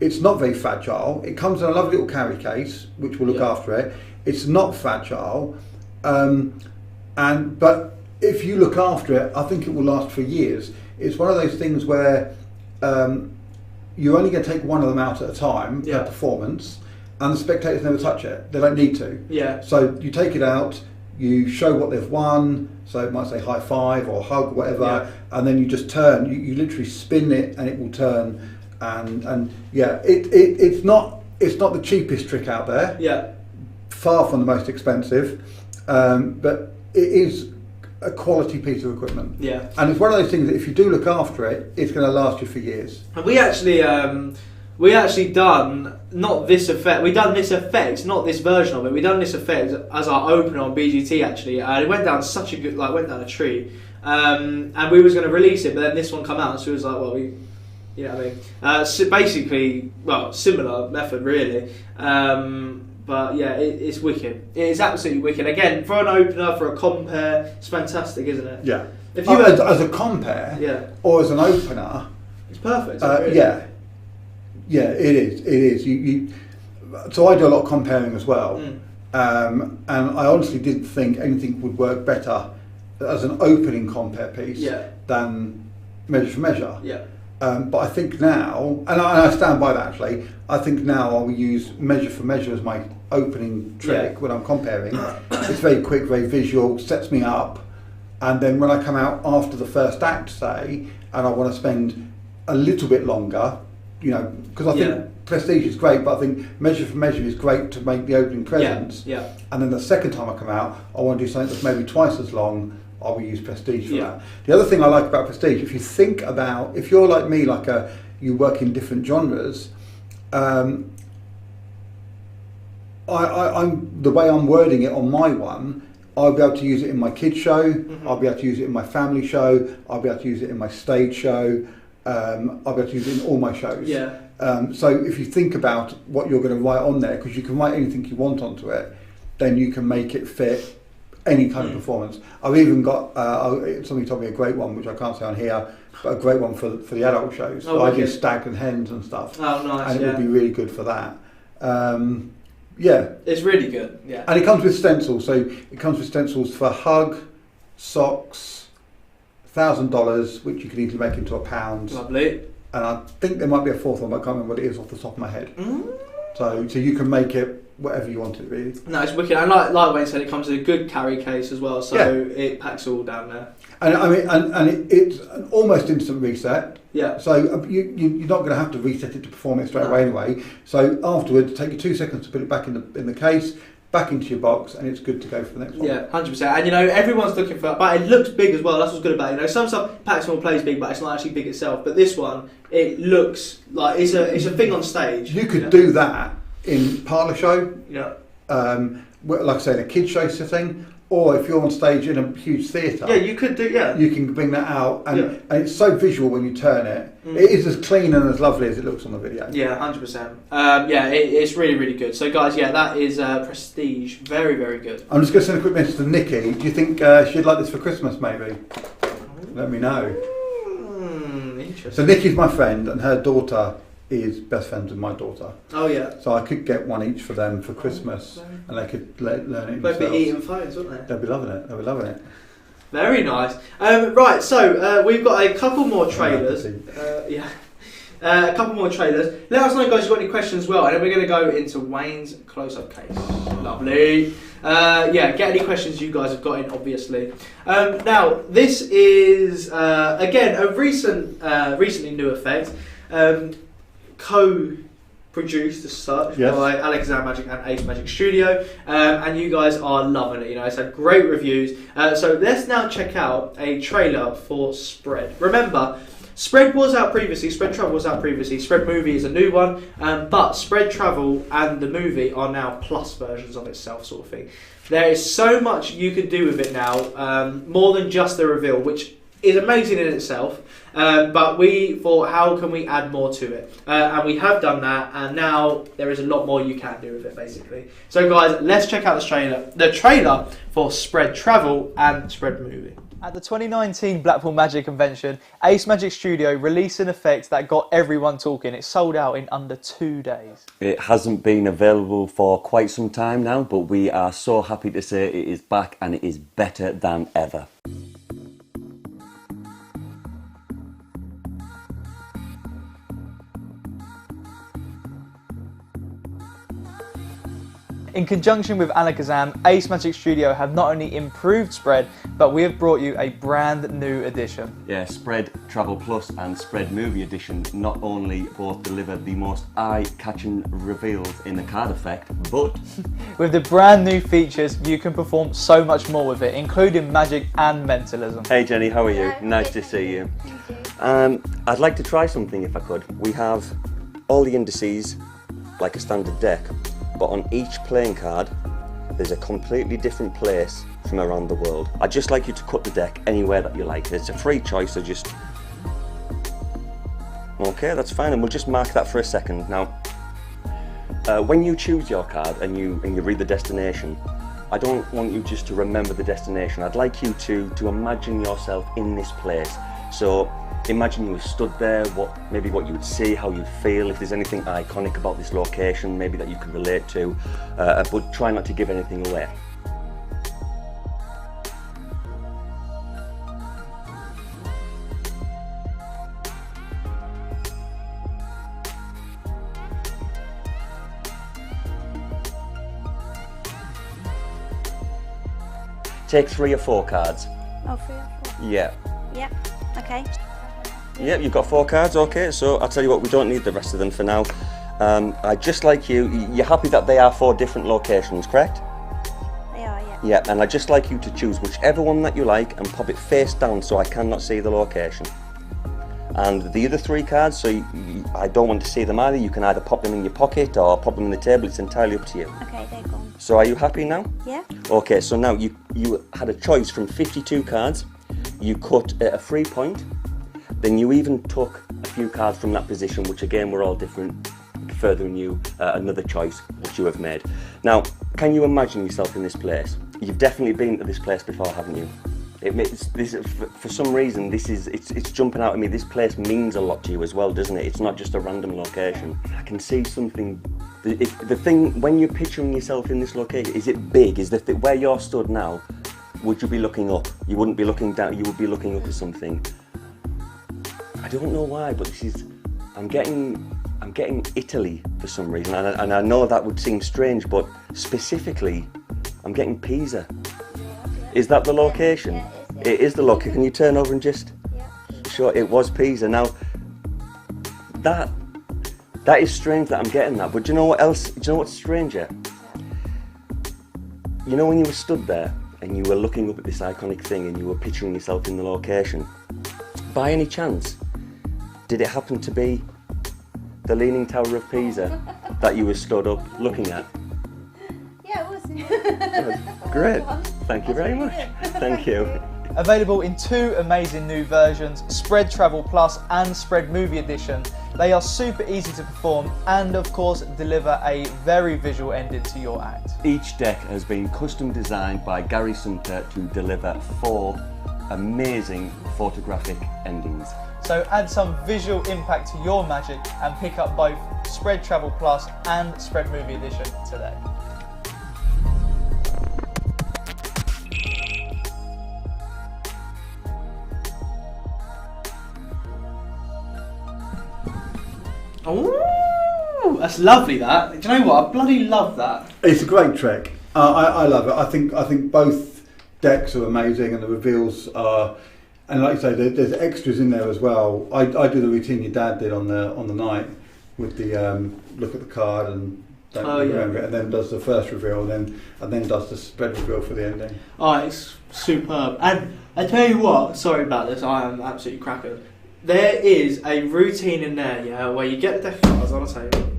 it's not very fragile. It comes in a lovely little carry case, which will look after it. It's not fragile, but if you look after it, I think it will last for years. It's one of those things where you're only going to take one of them out at a time per performance, and the spectators never touch it. They don't need to. Yeah. So you take it out, you show what they've won, so it might say high five or hug, whatever, and then you just turn. You literally spin it, and it will turn. And yeah, it's not the cheapest trick out there. Yeah. Far from the most expensive, but it is a quality piece of equipment. Yeah. And it's one of those things that if you do look after it, it's going to last you for years. And we actually done not this effect. We done this effect, not this version of it. We done this effect as our opener on BGT actually. It went down such a good, went down a tree. And we was going to release it, but then this one come out, so it was like, well, you know what I mean? So basically, similar method really. But yeah, it's wicked. It is absolutely wicked. Again, for an opener, for a compare, it's fantastic, isn't it? Yeah. If you as a compare, or as an opener, it's perfect. Really? Yeah, it is. It is. So I do a lot of comparing as well, and I honestly didn't think anything would work better as an opening compare piece than measure for measure. Yeah. But I think now, and I stand by that actually, I think now I will use measure for measure as my opening trick when I'm comparing. It's very quick, very visual, sets me up, And then when I come out after the first act, say, and I want to spend a little bit longer, you know, because I think Prestige is great, but I think Measure for Measure is great to make the opening credits. Yeah. And then the second time I come out, I want to do something that's maybe twice as long. I will use Prestige for that. The other thing I like about Prestige, if you think about, if you're like me, you work in different genres, I'm the way I'm wording it on my one, I'll be able to use it in my kids show, I'll be able to use it in my family show, I'll be able to use it in my stage show, I'll be able to use it in all my shows. So if you think about what you're going to write on there, because you can write anything you want onto it, then you can make it fit any kind of performance. I've even got, somebody told me a great one, which I can't say on here, but a great one for the adult shows. I do Stag and Hens and stuff. Oh, nice, and it would be really good for that. It's really good, And it comes with stencils, so it comes with stencils for hug, socks, $1,000, which you can easily make into £1. Lovely. And I think there might be a fourth one, but I can't remember what it is off the top of my head. So you can make it whatever you want it, really. No, it's wicked. And like Wayne said, it comes in a good carry case as well, so it packs all down there. And I mean, it's an almost instant reset. So you're not going to have to reset it to perform it straight away anyway. So afterwards, take you 2 seconds to put it back in the case, back into your box, and it's good to go for the next one. 100%. And you know, everyone's looking for, but it looks big as well. That's what's good about it. You know, some stuff packs small plays big, but it's not actually big itself. But this one, it looks like it's a thing on stage. You could do that in parlour show. Like I say, in a kids show setting. Or if you're on stage in a huge theatre, you could do. You can bring that out, and it's so visual when you turn it. It is as clean and as lovely as it looks on the video. 100%. It's really, really good. So, guys, that is Prestige. Very, very good. I'm just going to send a quick message to Nikki. Do you think she'd like this for Christmas? Maybe. Let me know. Interesting. So Nikki's my friend, and her daughter is best friends with my daughter. Oh yeah. So I could get one each for them for Christmas, and they could learn it themselves. They'd be eating phones, wouldn't they? They'd be loving it. They'd be loving it. Very nice. Right, so we've got a couple more trailers. A couple more trailers. Let us know, guys, if you've got any questions as well, and then we're going to go into Wayne's close-up case. Lovely. Get any questions you guys have got in, obviously. Now, this is again a recently new effect. Co-produced as such by AlakazamMagic and Ace Magic Studio, and you guys are loving it. You know, it's had great reviews. So let's now check out a trailer for Spread. Remember, Spread was out previously. Spread Travel was out previously. Spread Movie is a new one, but Spread Travel and the movie are now plus versions of itself, sort of thing. There is so much you can do with it now, more than just the reveal, which is amazing in itself. But we thought, how can we add more to it? And we have done that, and now there is a lot more you can do with it, basically. So, guys, let's check out the trailer for Spread Travel and Spread Movie. At the 2019 Blackpool Magic Convention, Ace Magic Studio released an effect that got everyone talking. It sold out in under 2 days. It hasn't been available for quite some time now, but we are so happy to say it is back, and it is better than ever. In conjunction with Alakazam, Ace Magic Studio have not only improved Spread, but we have brought you a brand new edition. Yeah, Spread Travel Plus and Spread Movie Edition not only both deliver the most eye-catching reveals in the card effect, but with the brand new features, you can perform so much more with it, including magic and mentalism. Hey Jenny, how are you? Nice to see you. I'd like to try something if I could. We have all the indices, like a standard deck, but on each playing card, there's a completely different place from around the world. I'd just like you to cut the deck anywhere that you like. It's a free choice, so just... Okay, that's fine, and we'll just mark that for a second. Now, when you choose your card and you read the destination, I don't want you just to remember the destination. I'd like you to imagine yourself in this place. So, imagine you were stood there, maybe what you would see, how you'd feel, if there's anything iconic about this location, maybe that you could relate to, but try not to give anything away. Take 3 or 4 cards, Oh, 3 or 4. Yeah. Yep. Okay. Yep, you've got 4 cards, okay, so I'll tell you what, we don't need the rest of them for now. I'd just like you're happy that they are 4 different locations, correct? They are, yeah. Yeah, and I'd just like you to choose whichever one that you like and pop it face down so I cannot see the location. And the other 3 cards, so I don't want to see them either, you can either pop them in your pocket or pop them on the table, it's entirely up to you. Okay, they're gone. So are you happy now? Yeah. Okay, so now you had a choice from 52 cards, you cut at a 3 point, then you even took a few cards from that position, which again were all different, furthering you another choice which you have made. Now, can you imagine yourself in this place? You've definitely been to this place before, haven't you? For some reason, it's jumping out at me. This place means a lot to you as well, doesn't it? It's not just a random location. I can see something. The thing when you're picturing yourself in this location, is it big? Is where you're stood now? Would you be looking up? You wouldn't be looking down. You would be looking up at something. I don't know why, but I'm getting Italy for some reason, and I know that would seem strange, but specifically, I'm getting Pisa. Is that the location? Yeah, it is the location. Can you turn over and just show it was Pisa? Now, that is strange that I'm getting that, but do you know what else? Do you know what's stranger? You know when you were stood there and you were looking up at this iconic thing and you were picturing yourself in the location, by any chance, did it happen to be the Leaning Tower of Pisa that you were stood up looking at? Yeah, it was. Great. Thank you very much. Thank you. Available in 2 amazing new versions, Spread Travel Plus and Spread Movie Edition. They are super easy to perform and of course deliver a very visual ending to your act. Each deck has been custom designed by Gary Sumter to deliver 4 amazing photographic endings. So add some visual impact to your magic and pick up both Spread Travel Plus and Spread Movie Edition today. Oh, that's lovely. That. Do you know what? I bloody love that. It's a great trick. I love it. I think both decks are amazing, and the reveals are. And like you say, there's extras in there as well. I do the routine your dad did on the night with the look at the card and don't remember it, and then does the first reveal, and then does the spread reveal for the ending. Oh, it's superb. And I tell you what, sorry about this, I am absolutely cracking. There is a routine in there, yeah, where you get the deck of cards on a table,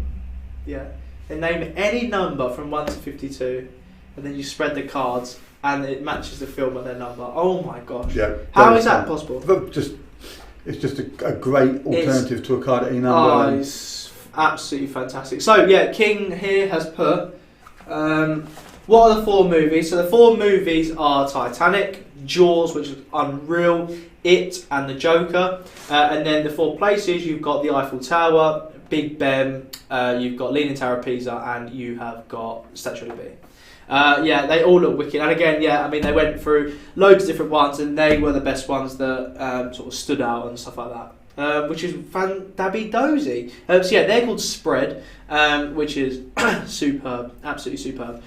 yeah, and name any number from 1 to 52, and then you spread the cards, and it matches the film with their number. Oh my gosh! Yeah, how is that possible? It's just a great alternative to a card at any number. Oh, it's absolutely fantastic. So yeah, King here has put. What are the 4 movies? So the 4 movies are Titanic, Jaws, which is unreal, It, and The Joker. And then the 4 places, you've got the Eiffel Tower, Big Ben, you've got Leaning Tower of Pisa, and you have got Statue of Liberty. Yeah, they all look wicked. And again, yeah, I mean, they went through loads of different ones, and they were the best ones that sort of stood out and stuff like that. Which is dabby dozy. So yeah, they're called Spread, which is superb, absolutely superb.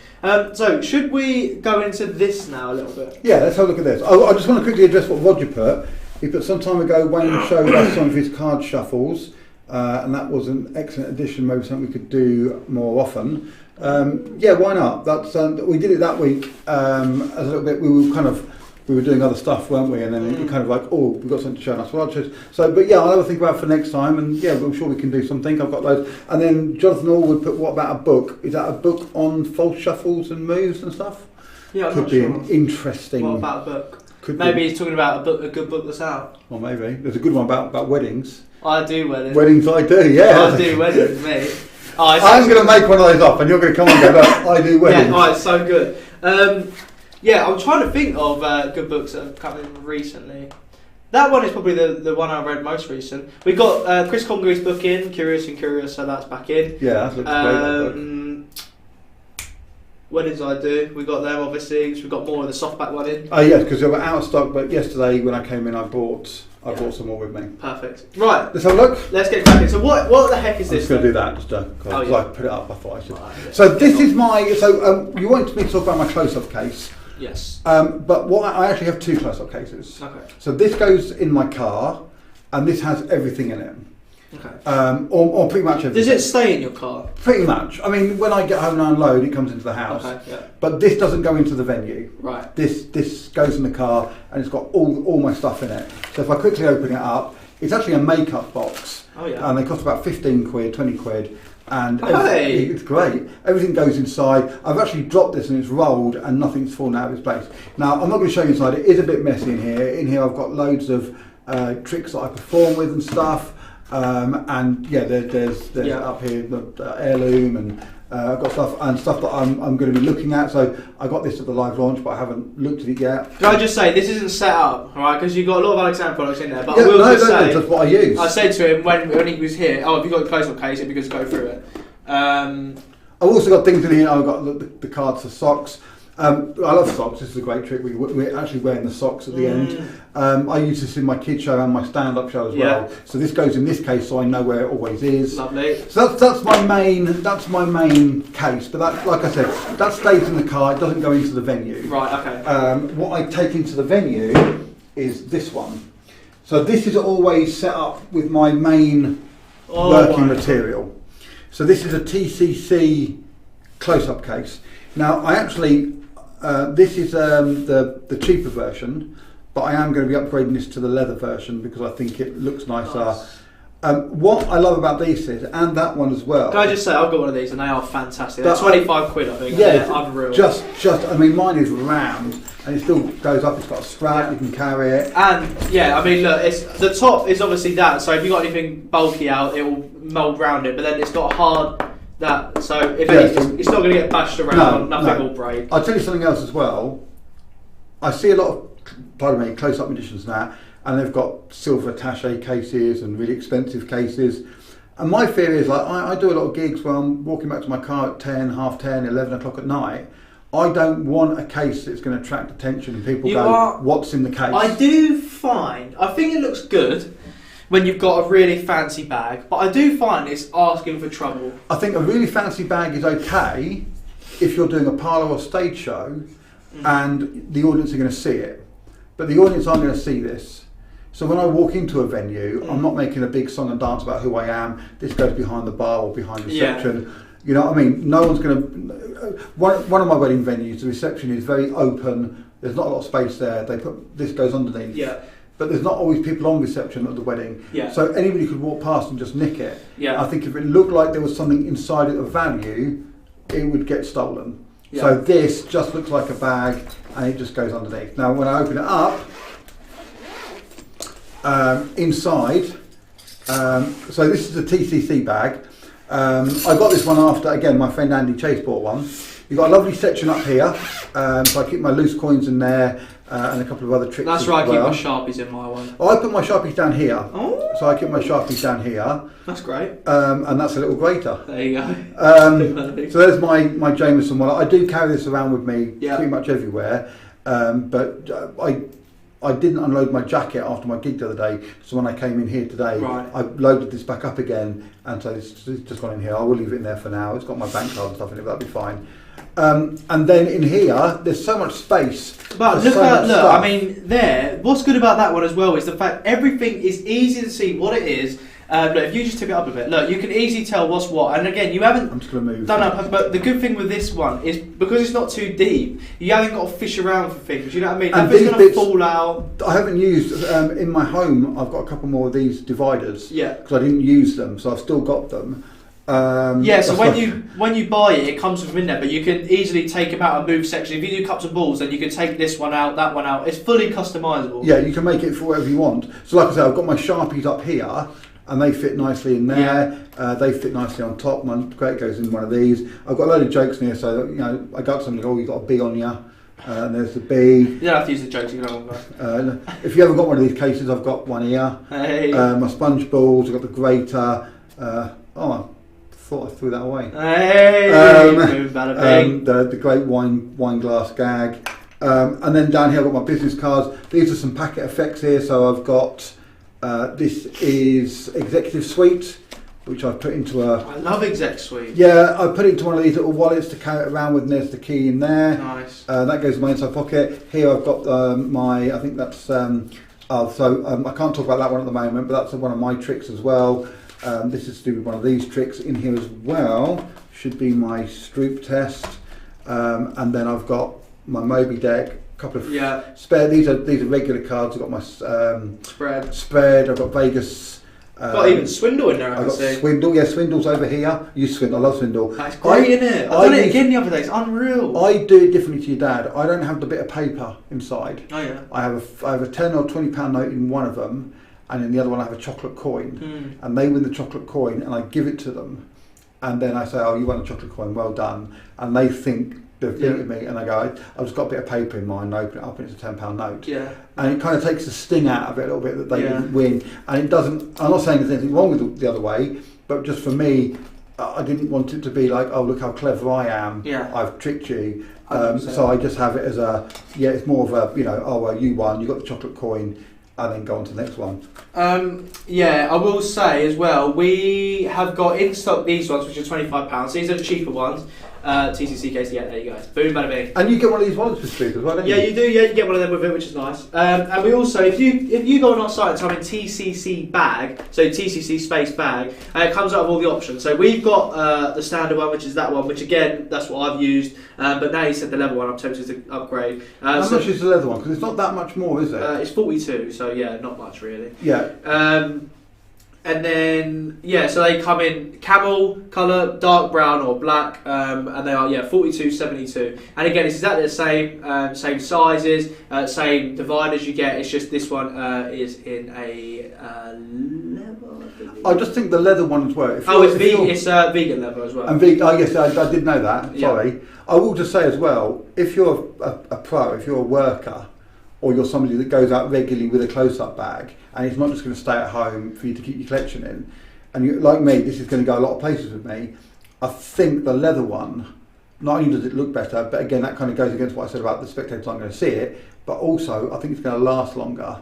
So should we go into this now a little bit? Yeah, let's have a look at this. I just want to quickly address what Roger put. He put some time ago, Wayne showed us some of his card shuffles, and that was an excellent addition, maybe something we could do more often. Yeah, why not? That's we did it that week as a little bit. We were doing other stuff, weren't we? And then it kind of like, oh, we've got something to show us. Well, so, but yeah, I'll have a think about it for next time. And yeah, I'm sure we can do something. I've got those. And then Jonathan Allwood put, what about a book? Is that a book on false shuffles and moves and stuff? Yeah, I'm could not be sure. An interesting. What about a book? Maybe he's talking about a good book that's out. Or maybe there's a good one about weddings. I do weddings. Weddings, I do. Yeah, I do weddings, mate. Oh, I'm going to make one of those up, and you're going to come and go, look, I do weddings. Yeah, it's so good. Yeah, I'm trying to think of good books that have come in recently. That one is probably the one I read most recent. We've got Chris Congreve's book in, Curious and Curious, so that's back in. Yeah, that looks great, that book. Weddings I do. We got them, obviously. We've got more of the softback one in. Oh, yes, because they were out of stock, but yesterday when I came in, I brought some more with me. Perfect. Right. Let's have a look. Let's get cracking. So what the heck is this? I'm just going to do that, just because I put it up, I thought I should. Right, so this is my... So you wanted me to talk about my close-up case. Yes. But what I actually have 2 close-up cases. Okay. So this goes in my car, and this has everything in it. Okay. Or pretty much everything. Does it stay in your car? Pretty much. I mean, when I get home and unload, it comes into the house. Okay, yeah. But this doesn't go into the venue. Right. This goes in the car, and it's got all my stuff in it. So if I quickly open it up, it's actually a makeup box. Oh yeah. And they cost about 15 quid, 20 quid. And Hey. it's great. Everything goes inside. I've actually dropped this and it's rolled and nothing's fallen out of its place. Now, I'm not going to show you inside. It is a bit messy in here. In here I've got loads of tricks that I perform with and stuff. And yeah, there's up here the heirloom, and I've got stuff that I'm going to be looking at. So I got this at the live launch, but I haven't looked at it yet. Can I just say, this isn't set up, all right? Because you've got a lot of AlakazamM products in there. But Yeah, I will just say, that's what I use. I said to him when he was here, "Oh, have you got a close-up case? It'd be good to go through it." I've also got things in here. I've got the cards for socks. I love socks. This is a great trick. We're actually wearing the socks at the end. I use this in my kids show and my stand-up show as well. So this goes in this case, so I know where it always is. Lovely. So that's my main case. But that, like I said, that stays in the car. It doesn't go into the venue. Right. Okay. What I take into the venue is this one. So this is always set up with my main working material. So this is a TCC close-up case. Now I actually. This is the cheaper version, but I am going to be upgrading this to the leather version because I think it looks nicer. Nice. What I love about these is, and that one as well. Can I just say, I've got one of these and they are fantastic. They're 25 quid, I think. Yeah, they're unreal. Just, I mean, mine is round and it still goes up. It's got a strap, you can carry it. And yeah, I mean, look, the top is obviously that. So if you got anything bulky out, it will mould round it. But then it's got a hard. So if it's not going to get bashed around, nothing will break. I'll tell you something else as well. I see a lot of, close-up magicians now, and they've got silver attaché cases and really expensive cases. And my fear is, like, I do a lot of gigs where I'm walking back to my car at 10, half 10, 11 o'clock at night. I don't want a case that's going to attract attention and people what's in the case? I think it looks good when you've got a really fancy bag, but I do find it's asking for trouble. I think a really fancy bag is okay if you're doing a parlour or stage show and the audience are going to see it. But the audience aren't going to see this. So when I walk into a venue, I'm not making a big song and dance about who I am. This goes behind the bar or behind reception. Yeah. You know what I mean? No one's going to... One of my wedding venues, the reception is very open. There's not a lot of space there. This goes underneath. Yeah. But there's not always people on reception at the wedding. Yeah. So anybody could walk past and just nick it. Yeah. I think if it looked like there was something inside it of value, it would get stolen. Yeah. So this just looks like a bag and it just goes underneath. Now when I open it up, inside, so this is a TCC bag. I got this one after, again, my friend Andy Chase bought one. You've got a lovely section up here, so I keep my loose coins in there. And a couple of other tricks. That's right, I keep my Sharpies in my one. Oh, I put my Sharpies down here. Oh. So I keep my Sharpies down here. That's great. And that's a little grater. There you go. So there's my Jameson one. I do carry this around with me pretty much everywhere. But I didn't unload my jacket after my gig the other day. So when I came in here today, I loaded this back up again. And so it's just gone in here. I will leave it in there for now. It's got my bank card and stuff in it, but that'll be fine. And then in here, there's so much space. But look, I mean, what's good about that one as well is the fact everything is easy to see what it is. Look, if you just tip it up a bit, look, you can easily tell what's what. And again, you haven't I'm just gonna move. done up. But the good thing with this one is because it's not too deep, you haven't got to fish around for things. You know what I mean? Nothing's going to fall out. I haven't used in my home. I've got a couple more of these dividers. Yeah. Because I didn't use them, so I've still got them. So when you buy it, it comes from in there, but you can easily take them out and move section. If you do cups of balls, then you can take this one out, that one out. It's fully customisable. Yeah, you can make it for whatever you want. So like I said, I've got my Sharpies up here, and they fit nicely in there. Yeah. They fit nicely on top. My great goes in one of these. I've got a load of jokes in here, so I got something. Oh, you got a bee on you. And there's the bee. You don't have to use the jokes, you know. If you haven't got one of these cases, I've got one here. Hey. My sponge balls. I've got the grater. I thought I threw that away. Hey, the great wine glass gag, and then down here I've got my business cards. These are some packet effects here. So I've got this is executive suite, which I've put into a... I love Exec Suite. Yeah, I put it into one of these little wallets to carry it around with, and there's the key in there. Nice. That goes in my inside pocket. Here I've got I think that's... I can't talk about that one at the moment, but that's one of my tricks as well. This is to do with one of these tricks in here as well. Should be my Stroop Test. And then I've got my Moby Deck. Couple of spare. These are regular cards. I've got my spread. I've got Vegas. Got even Swindle in there. I've got Swindle. Yeah, Swindle's over here. I use Swindle. I love Swindle. That's great, isn't it? I done it again the other day. It's unreal. I do it differently to your dad. I don't have the bit of paper inside. Oh yeah. I have a £10 or £20 note in one of them, and in the other one I have a chocolate coin. And they win the chocolate coin, and I give it to them, and then I say, "Oh, you won a chocolate coin. Well done." And they think they've beaten me, and I go, I've just got a bit of paper in mine, and I open it up, and it's a £10 note. Yeah. And it kind of takes the sting out of it a little bit that they didn't win. And it doesn't, I'm not saying there's anything wrong with the other way, but just for me, I didn't want it to be like, oh, look how clever I am, I've tricked you. So I just have it as it's more of a, oh, well, you won, you got the chocolate coin, and then go on to the next one. I will say as well, we have got in stock these ones, which are £25. These are the cheaper ones. TCC case, there you go. Boom, bada bing. And you get one of these wallets for Stroop as well, don't you? Yeah, you do. Yeah, you get one of them with it, which is nice. And we also, if you go on our site and type in TCC bag, so TCC space bag, it comes up with all the options. So we've got the standard one, which is that one, which again, that's what I've used. But now you said the leather one, I'm tempted to upgrade. How much is the leather one? Because it's not that much more, is it? It's 42, so yeah, not much really. Yeah. And then, so they come in camel colour, dark brown or black, and they are, 42, 72. And again, it's exactly the same sizes, same dividers you get, it's just this one is in a leather. I just think the leather ones work. It's vegan leather as well. And vegan, yes, I did know that, sorry. I will just say as well, if you're a pro, if you're a worker, or you're somebody that goes out regularly with a close-up bag, and it's not just going to stay at home for you to keep your collection in, and you, like me, this is going to go a lot of places with me, I think the leather one, not only does it look better, but again, that kind of goes against what I said about the spectators aren't going to see it, but also I think it's going to last longer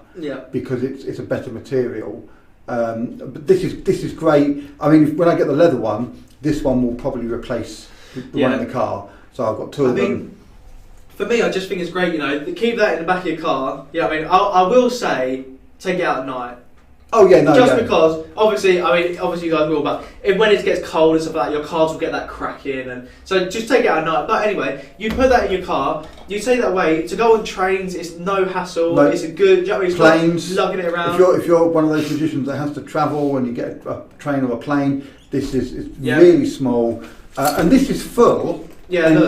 because it's a better material. But this is great. I mean, when I get the leather one, this one will probably replace the one in the car. So I've got two of them. For me, I just think it's great, keep that in the back of your car. I will say, take it out at night. Oh yeah, no. Just because, obviously you guys will, but when it gets cold and stuff like that, your cars will get that crack in, and so just take it out at night. But anyway, you put that in your car, you take that away to go on trains. It's no hassle. No, it's a good. Do you know what I mean? Planes, lugging it around. If you're one of those magicians that has to travel and you get a train or a plane, it's really small, and this is full. And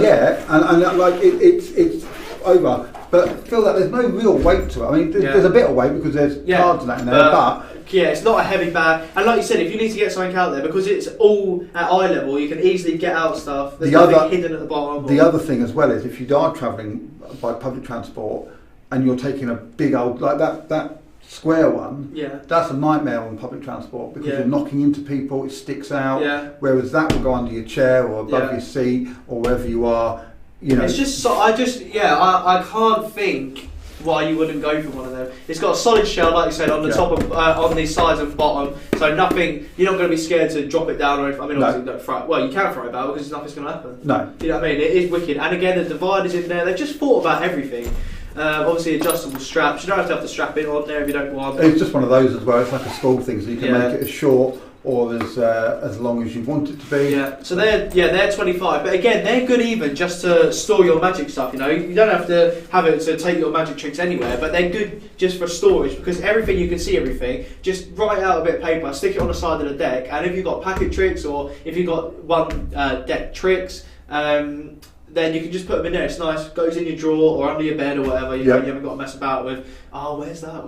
like it's over. But feel that there's no real weight to it. I mean, there's a bit of weight because there's cards and that in there, but it's not a heavy bag. And like you said, if you need to get something out there, because it's all at eye level, you can easily get out stuff. There's nothing hidden at the bottom. The other thing as well is if you are travelling by public transport and you're taking a big old like that square one, that's a nightmare on public transport because you're knocking into people, it sticks out. Whereas that will go under your chair or above your seat or wherever you are. It's just I can't think why you wouldn't go for one of them. It's got a solid shell, like you said, on the top of on the sides and bottom, so nothing. You're not going to be scared to drop it down or anything. I mean, obviously, don't throw it. Well, you can throw it back because nothing's going to happen. No, you know what I mean. It is wicked, and again, the dividers in there. They've just thought about everything. Obviously, adjustable straps. You don't have to strap it on there if you don't want. It's just one of those as well. It's like a school thing, so you can make it as short or as long as you want it to be. So they're 25, but again they're good even just to store your magic stuff. You don't have to have it to take your magic tricks anywhere, but they're good just for storage because everything you can see everything. Just write out a bit of paper, stick it on the side of the deck, and if you've got packet tricks or if you've got one deck tricks, then you can just put them in there. It's nice, goes in your drawer or under your bed or whatever. You haven't got to mess about with. Oh, where's that?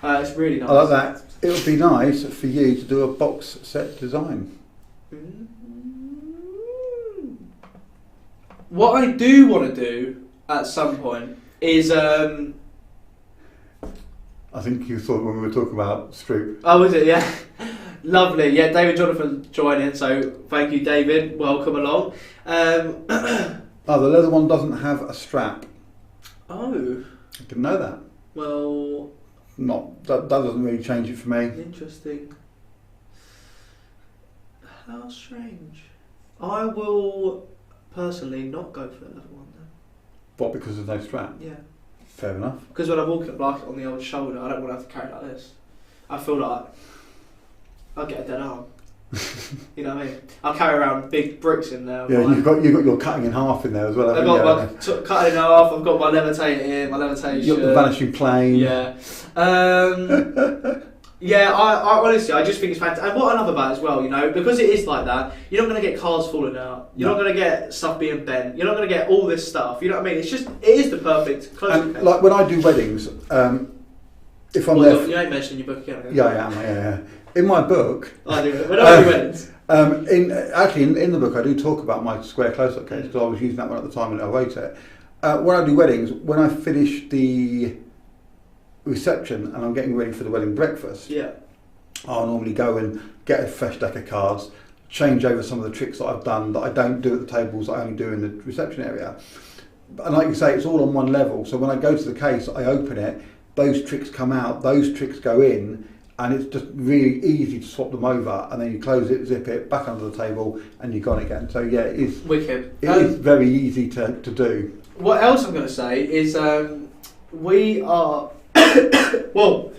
It's really nice. I like that. It would be nice for you to do a box set design. What I do want to do at some point is... I think you thought when we were talking about Stroop. Oh, was it? Yeah. Lovely. Yeah, David Jonathan joining, so thank you, David. Welcome along. The leather one doesn't have a strap. Oh. I didn't know that. Well... That doesn't really change it for me. Interesting. How strange. I will personally not go for the leather one then. What, because there's no strap? Yeah. Fair enough. Because when I walk it like on the old shoulder, I don't want to have to carry it like this. I feel like I'll get a dead arm. You know what I mean? I'll carry around big bricks in there. Yeah, you've got your cutting in half in there as well. I've got my cutting in half. I've got my levitating, my levitation. You've got the vanishing plane. Yeah. Yeah, I honestly, I just think it's fantastic. And what I love about it as well, you know, because it is like that, you're not going to get cars falling out. You're not going to get stuff being bent. You're not going to get all this stuff. You know what I mean? It's just, it is the perfect closing case. Like when I do weddings, if I'm there... You ain't mentioning your book again. Yeah, I am, yeah. In my book... I do. When I do weddings. In the book, I do talk about my square close-up case, because I was using that one at the time when I wrote it. When I do weddings, when I finish the reception and I'm getting ready for the wedding breakfast, I'll normally go and get a fresh deck of cards, change over some of the tricks that I've done that I don't do at the tables, I only do in the reception area. And like you say, it's all on one level, so when I go to the case, I open it, those tricks come out, those tricks go in, and it's just really easy to swap them over, and then you close it, zip it, back under the table, and you're gone again. So yeah, it is wicked. It is very easy to do. What else I'm going to say is we are... well,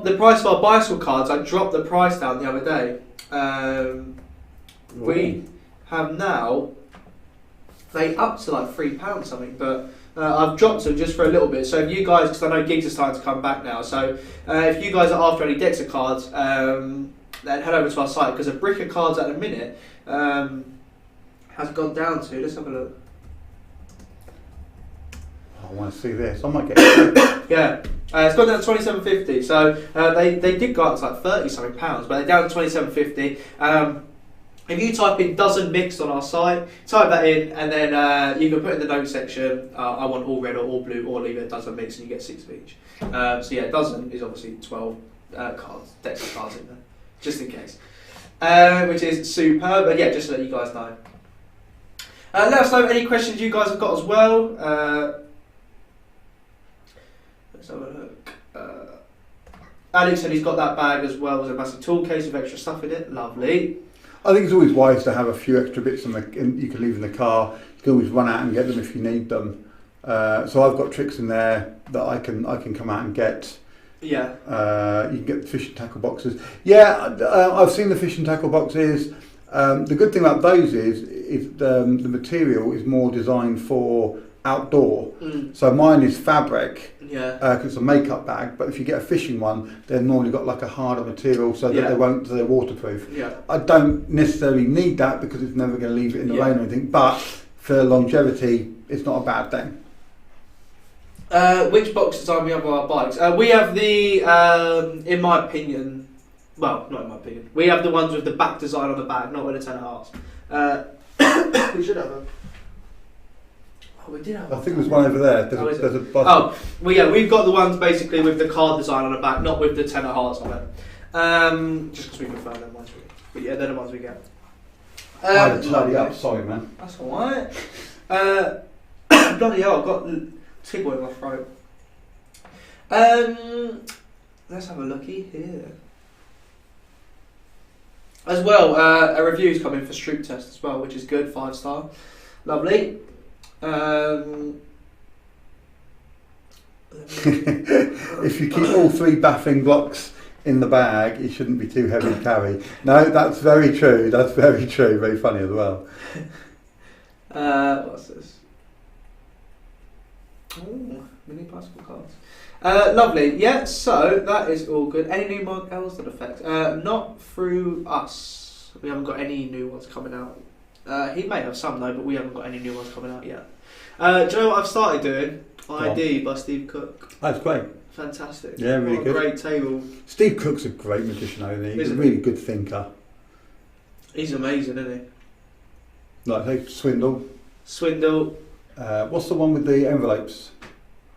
the price of our bicycle cards, I dropped the price down the other day. We have now, they up to like £3 something, but I've dropped them just for a little bit. So if you guys, because I know gigs are starting to come back now, so if you guys are after any decks of cards, then head over to our site, because a brick of cards at the minute has gone down to, let's have a look. I want to see this. I might get it. Yeah, it's gone down to £27.50. So they did go up to like £30 something, but they're down to £27.50. If you type in dozen mixed on our site, type that in, and then you can put in the notes section, I want all red or all blue, or leave it dozen mixed, and you get 6 of each. So yeah, dozen is obviously 12 cards, decks of cards in there, just in case. Which is superb, but yeah, just to let you guys know. Let us know any questions you guys have got as well. Let's have a look. Alex said he's got that bag as well as a massive tool case with extra stuff in it. Lovely. I think it's always wise to have a few extra bits you can leave in the car. You can always run out and get them if you need them. So I've got tricks in there that I can come out and get. Yeah. You can get the fishing tackle boxes. Yeah, I've seen the fishing tackle boxes. The good thing about those is the material is more designed for outdoor. So mine is fabric. Yeah. Because it's a makeup bag, but if you get a fishing one, they've normally got like a harder material so that they're waterproof. Yeah. I don't necessarily need that because it's never going to leave it in the rain or anything, but for longevity, it's not a bad thing. Which box design we have on our bikes? We have the, in my opinion, well, not in my opinion, we have the ones with the back design on the back, not with the 10 hearts. We should have them. Oh, we did have one. I think there's one over there. There's a button. We've got the ones basically with the card design on the back, not with the 10 hearts on it. Just because we prefer them ones. But yeah, they're the ones we get. I had to tidy up, sorry man. That's alright. Bloody hell, I've got tickle in my throat. Let's have a looky here. As well, a review's coming for Stroop Test as well, which is good, 5-star. Lovely. If you keep all 3 baffing blocks in the bag, it shouldn't be too heavy to carry. No, that's very true. That's very true. Very funny as well. What's this? Oh, mini bicycle cards. Lovely. Yeah, so that is all good. Any new Mark Elsdon effects? Not through us. We haven't got any new ones coming out. He may have some though, but we haven't got any new ones coming out yet. Do you know what I've started doing? ID by Steve Cook. That's great. Fantastic. Yeah, really what a good. Great table. Steve Cook's a great magician, isn't he? He's a really good thinker. He's amazing, isn't he? Like, say, Swindle. What's the one with the envelopes?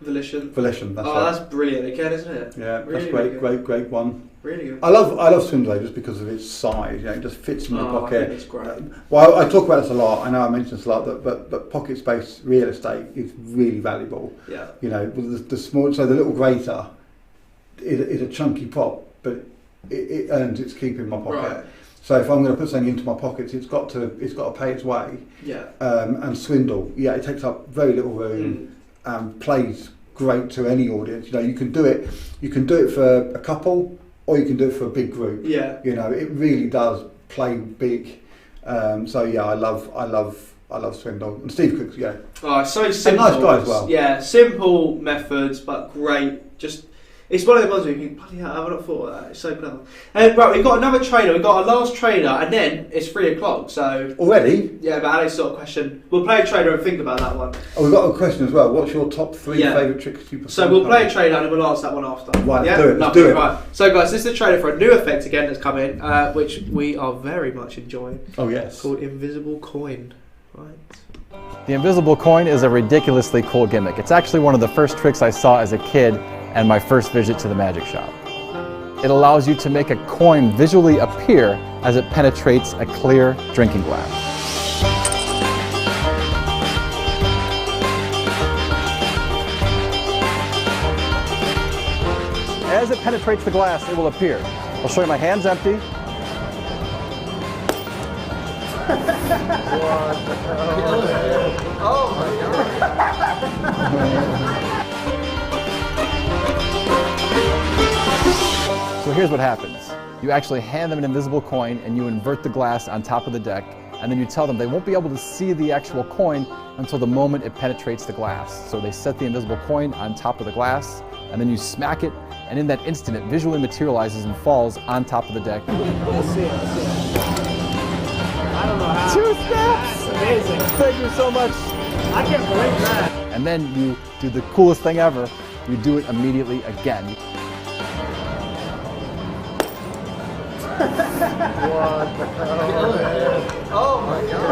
Volition, that's it. That's brilliant again, isn't it? Yeah, really, that's great one. Really good. I love Swindle just because of its size. You know, it just fits in the pocket. I think it's great. Well, I talk about this a lot. I know I mention this a lot, but pocket space real estate is really valuable. Yeah. You know, the small, so the little grater is a chunky prop, but it earns its keep in my pocket. Right. So if I'm going to put something into my pockets, it's got to pay its way. Yeah. And swindle, yeah, it takes up very little room. Plays great to any audience. You know, you can do it for a couple, or you can do it for a big group. Yeah. You know, it really does play big. So yeah, I love Swindle. And Steve Cook's, yeah. Oh, so simple. And nice guy as well. Yeah, simple methods, but great. Just, it's one of the ones where you think, bloody hell, I haven't thought of that. It's so clever. Right, we've got another trailer. We've got our last trailer, and then it's 3 o'clock. So already? Yeah, but Alex got a question. We'll play a trailer and think about that one. Oh, we've got a question as well. What's your top 3 favourite tricks you perform? So we'll play a trailer and we'll answer that one after. Right, yeah? do it. Let's do it. Right. So guys, this is the trailer for a new effect again that's come in, which we are very much enjoying. Oh yes. It's called Invisible Coin. Right. The invisible coin is a ridiculously cool gimmick. It's actually one of the first tricks I saw as a kid and my first visit to the magic shop. It allows you to make a coin visually appear as it penetrates a clear drinking glass. As it penetrates the glass, it will appear. I'll show you my hands empty. So here's what happens. You actually hand them an invisible coin and you invert the glass on top of the deck, and then you tell them they won't be able to see the actual coin until the moment it penetrates the glass. So they set the invisible coin on top of the glass, and then you smack it, and in that instant it visually materializes and falls on top of the deck. Let's see it. I don't know how. 2 steps! That's amazing. Thank you so much. I can't believe that. And then you do the coolest thing ever. You do it immediately again. Oh my god.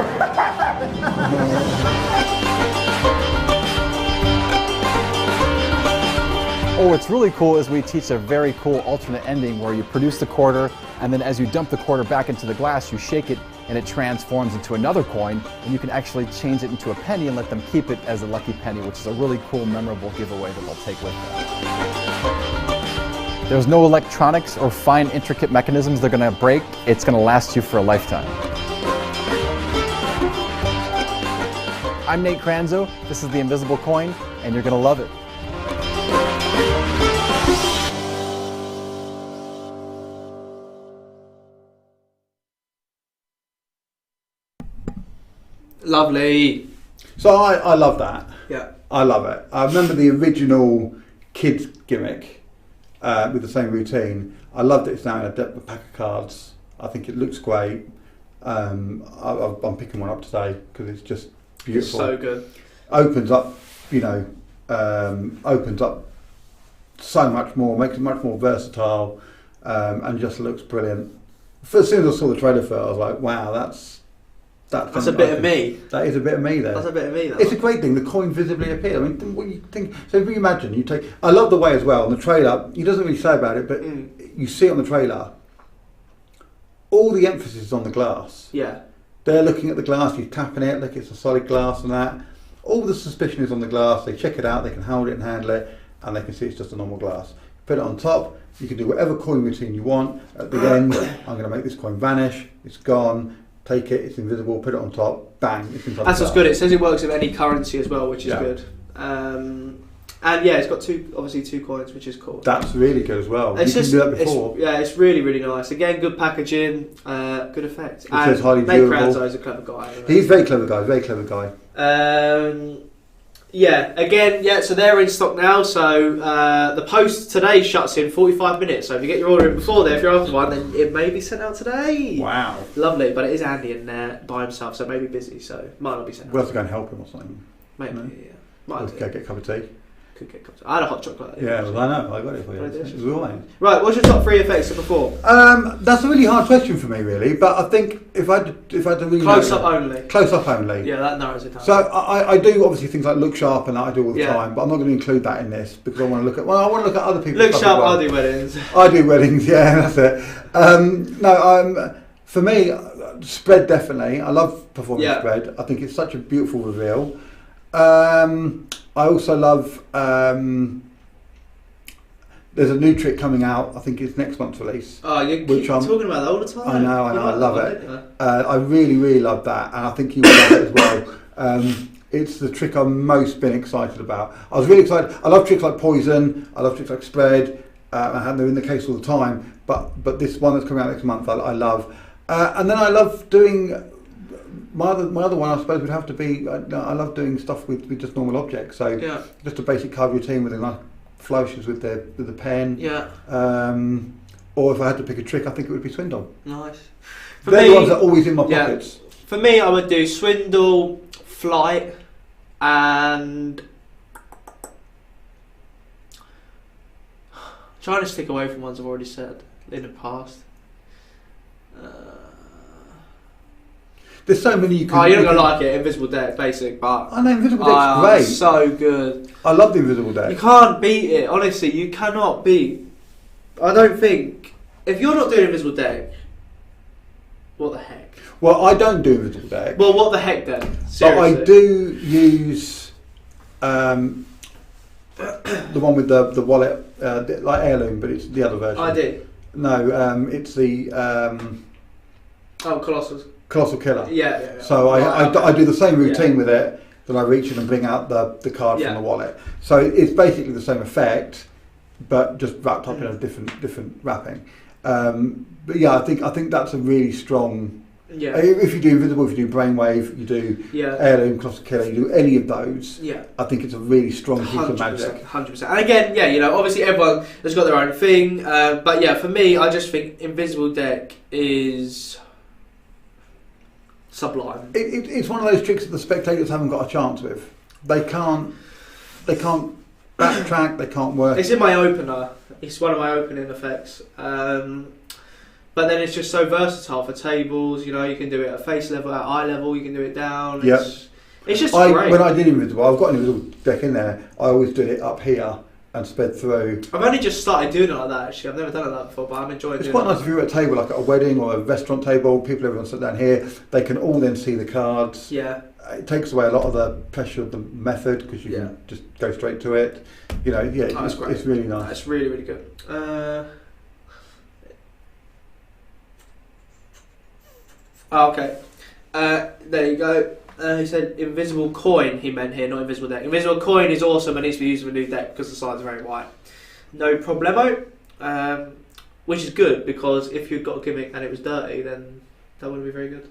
Oh, what's really cool is we teach a very cool alternate ending where you produce the quarter, and then as you dump the quarter back into the glass, you shake it and it transforms into another coin, and you can actually change it into a penny and let them keep it as a lucky penny, which is a really cool, memorable giveaway that they'll take with them. There's no electronics or fine, intricate mechanisms they're going to break. It's going to last you for a lifetime. I'm Nate Cranzo. This is the Invisible Coin, and you're going to love it. Lovely. So I love that. Yeah. I love it. I remember the original kids gimmick with the same routine. I loved it. It's now in a pack of cards. I think it looks great. I'm picking one up today because it's just beautiful. It's so good. Opens up, opens up so much more, makes it much more versatile, and just looks brilliant. As soon as I saw the trailer for it, I was like, wow, that's a bit of me. That is a bit of me there. That's a bit of me. It's a great thing. The coin visibly appears. I mean, what you think? So if you imagine, you take. I love the way as well. On the trailer, he doesn't really say about it, but you see it on the trailer. All the emphasis is on the glass. Yeah. They're looking at the glass. He's tapping it. Look, it's a solid glass and that. All the suspicion is on the glass. They check it out. They can hold it and handle it, and they can see it's just a normal glass. Put it on top. You can do whatever coin routine you want. At the end, I'm going to make this coin vanish. It's gone. Take it, it's invisible, put it on top, bang, it's inside. That's what's good. It says it works with any currency as well, which is good. And yeah, it's got obviously two coins, which is cool. That's really good as well. It's you can do that before. It's really, really nice. Again, good packaging, good effect. It says highly Nate durable. Cranzo is a clever guy. He's a very clever guy, So they're in stock now. So the post today shuts in 45 minutes. So if you get your order in before there, if you're after one, then it may be sent out today. Wow. Lovely, but it is Andy in there by himself, so maybe busy, so might not be sent out. We'll have to go and help him or something. Maybe, no? yeah. Might Let's go get a cup of tea. Could get cups. I had a hot chocolate. Yeah, well, I know. I got it for you. It was all right. Right, what's your top 3 effects to perform? That's a really hard question for me, really. But I think if I had to really close up only. Close up only. Yeah, that narrows it down. So I do obviously things like look sharp and that I do all the Yeah. time, but I'm not going to include that in this because I want to look at. Well, I want to look at other people's Look stuff sharp. as well. I do weddings. I do weddings. Yeah, that's it. For me, spread definitely. I love performing spread. I think it's such a beautiful reveal. I also love there's a new trick coming out. I think it's next month's release. Oh, you keep talking about that all the time. I know, I love it. I really, really love that, and I think you will love it as well. It's the trick I've most been excited about. I was really excited. I love tricks like poison. I love tricks like spread. I have them in the case all the time. But this one that's coming out next month, I love. And then I love doing. My other one, I suppose, would have to be. I love doing stuff with just normal objects. So just a basic card routine with a nice flourishes with the pen. Yeah. Or if I had to pick a trick, I think it would be swindle. Nice. They're the ones that are always in my pockets. For me, I would do swindle, flight, and trying to stick away from ones I've already said in the past. There's so many you can. Oh, you're not gonna like it. Invisible Deck, basic, but I know Invisible Deck's great. So good. I love the Invisible Deck. You can't beat it. Honestly, you cannot beat. I don't think if you're not doing Invisible Deck, what the heck? Well, I don't do Invisible Deck. Well, what the heck then? Seriously. But I do use the one with the wallet, like Heirloom, but it's the other version. I do. No, it's the Colossal Killer. Yeah. So I do the same routine with it, that I reach in and bring out the card from the wallet. So it's basically the same effect, but just wrapped up in a different wrapping. But yeah, I think that's a really strong. Yeah. If you do Invisible, if you do Brainwave, you do Heirloom, Colossal Killer, you do any of those. Yeah. I think it's a really strong piece of magic. 100%. And again, obviously everyone has got their own thing. But yeah, for me, I just think Invisible Deck is sublime. It's one of those tricks that the spectators haven't got a chance with. They can't backtrack. They can't work. It's in my opener. It's one of my opening effects. But then it's just so versatile for tables. You can do it at face level, at eye level. You can do it down. Yeah. It's just great. When I did Invisible, I've got an Invisible Deck in there. I always did it up here and sped through. I've only just started doing it like that. Actually, I've never done it like that before, but I'm enjoying it. It's quite nice if you're at a table, like at a wedding or a restaurant table. Everyone sit down here. They can all then see the cards. Yeah. It takes away a lot of the pressure of the method because you can just go straight to it. It's great. It's really nice. It's really, really good. Okay. There you go. He said invisible coin, he meant here, not invisible deck. Invisible coin is awesome and needs to be used with a new deck because the sides are very white. No problemo. Which is good because if you've got a gimmick and it was dirty, then that wouldn't be very good.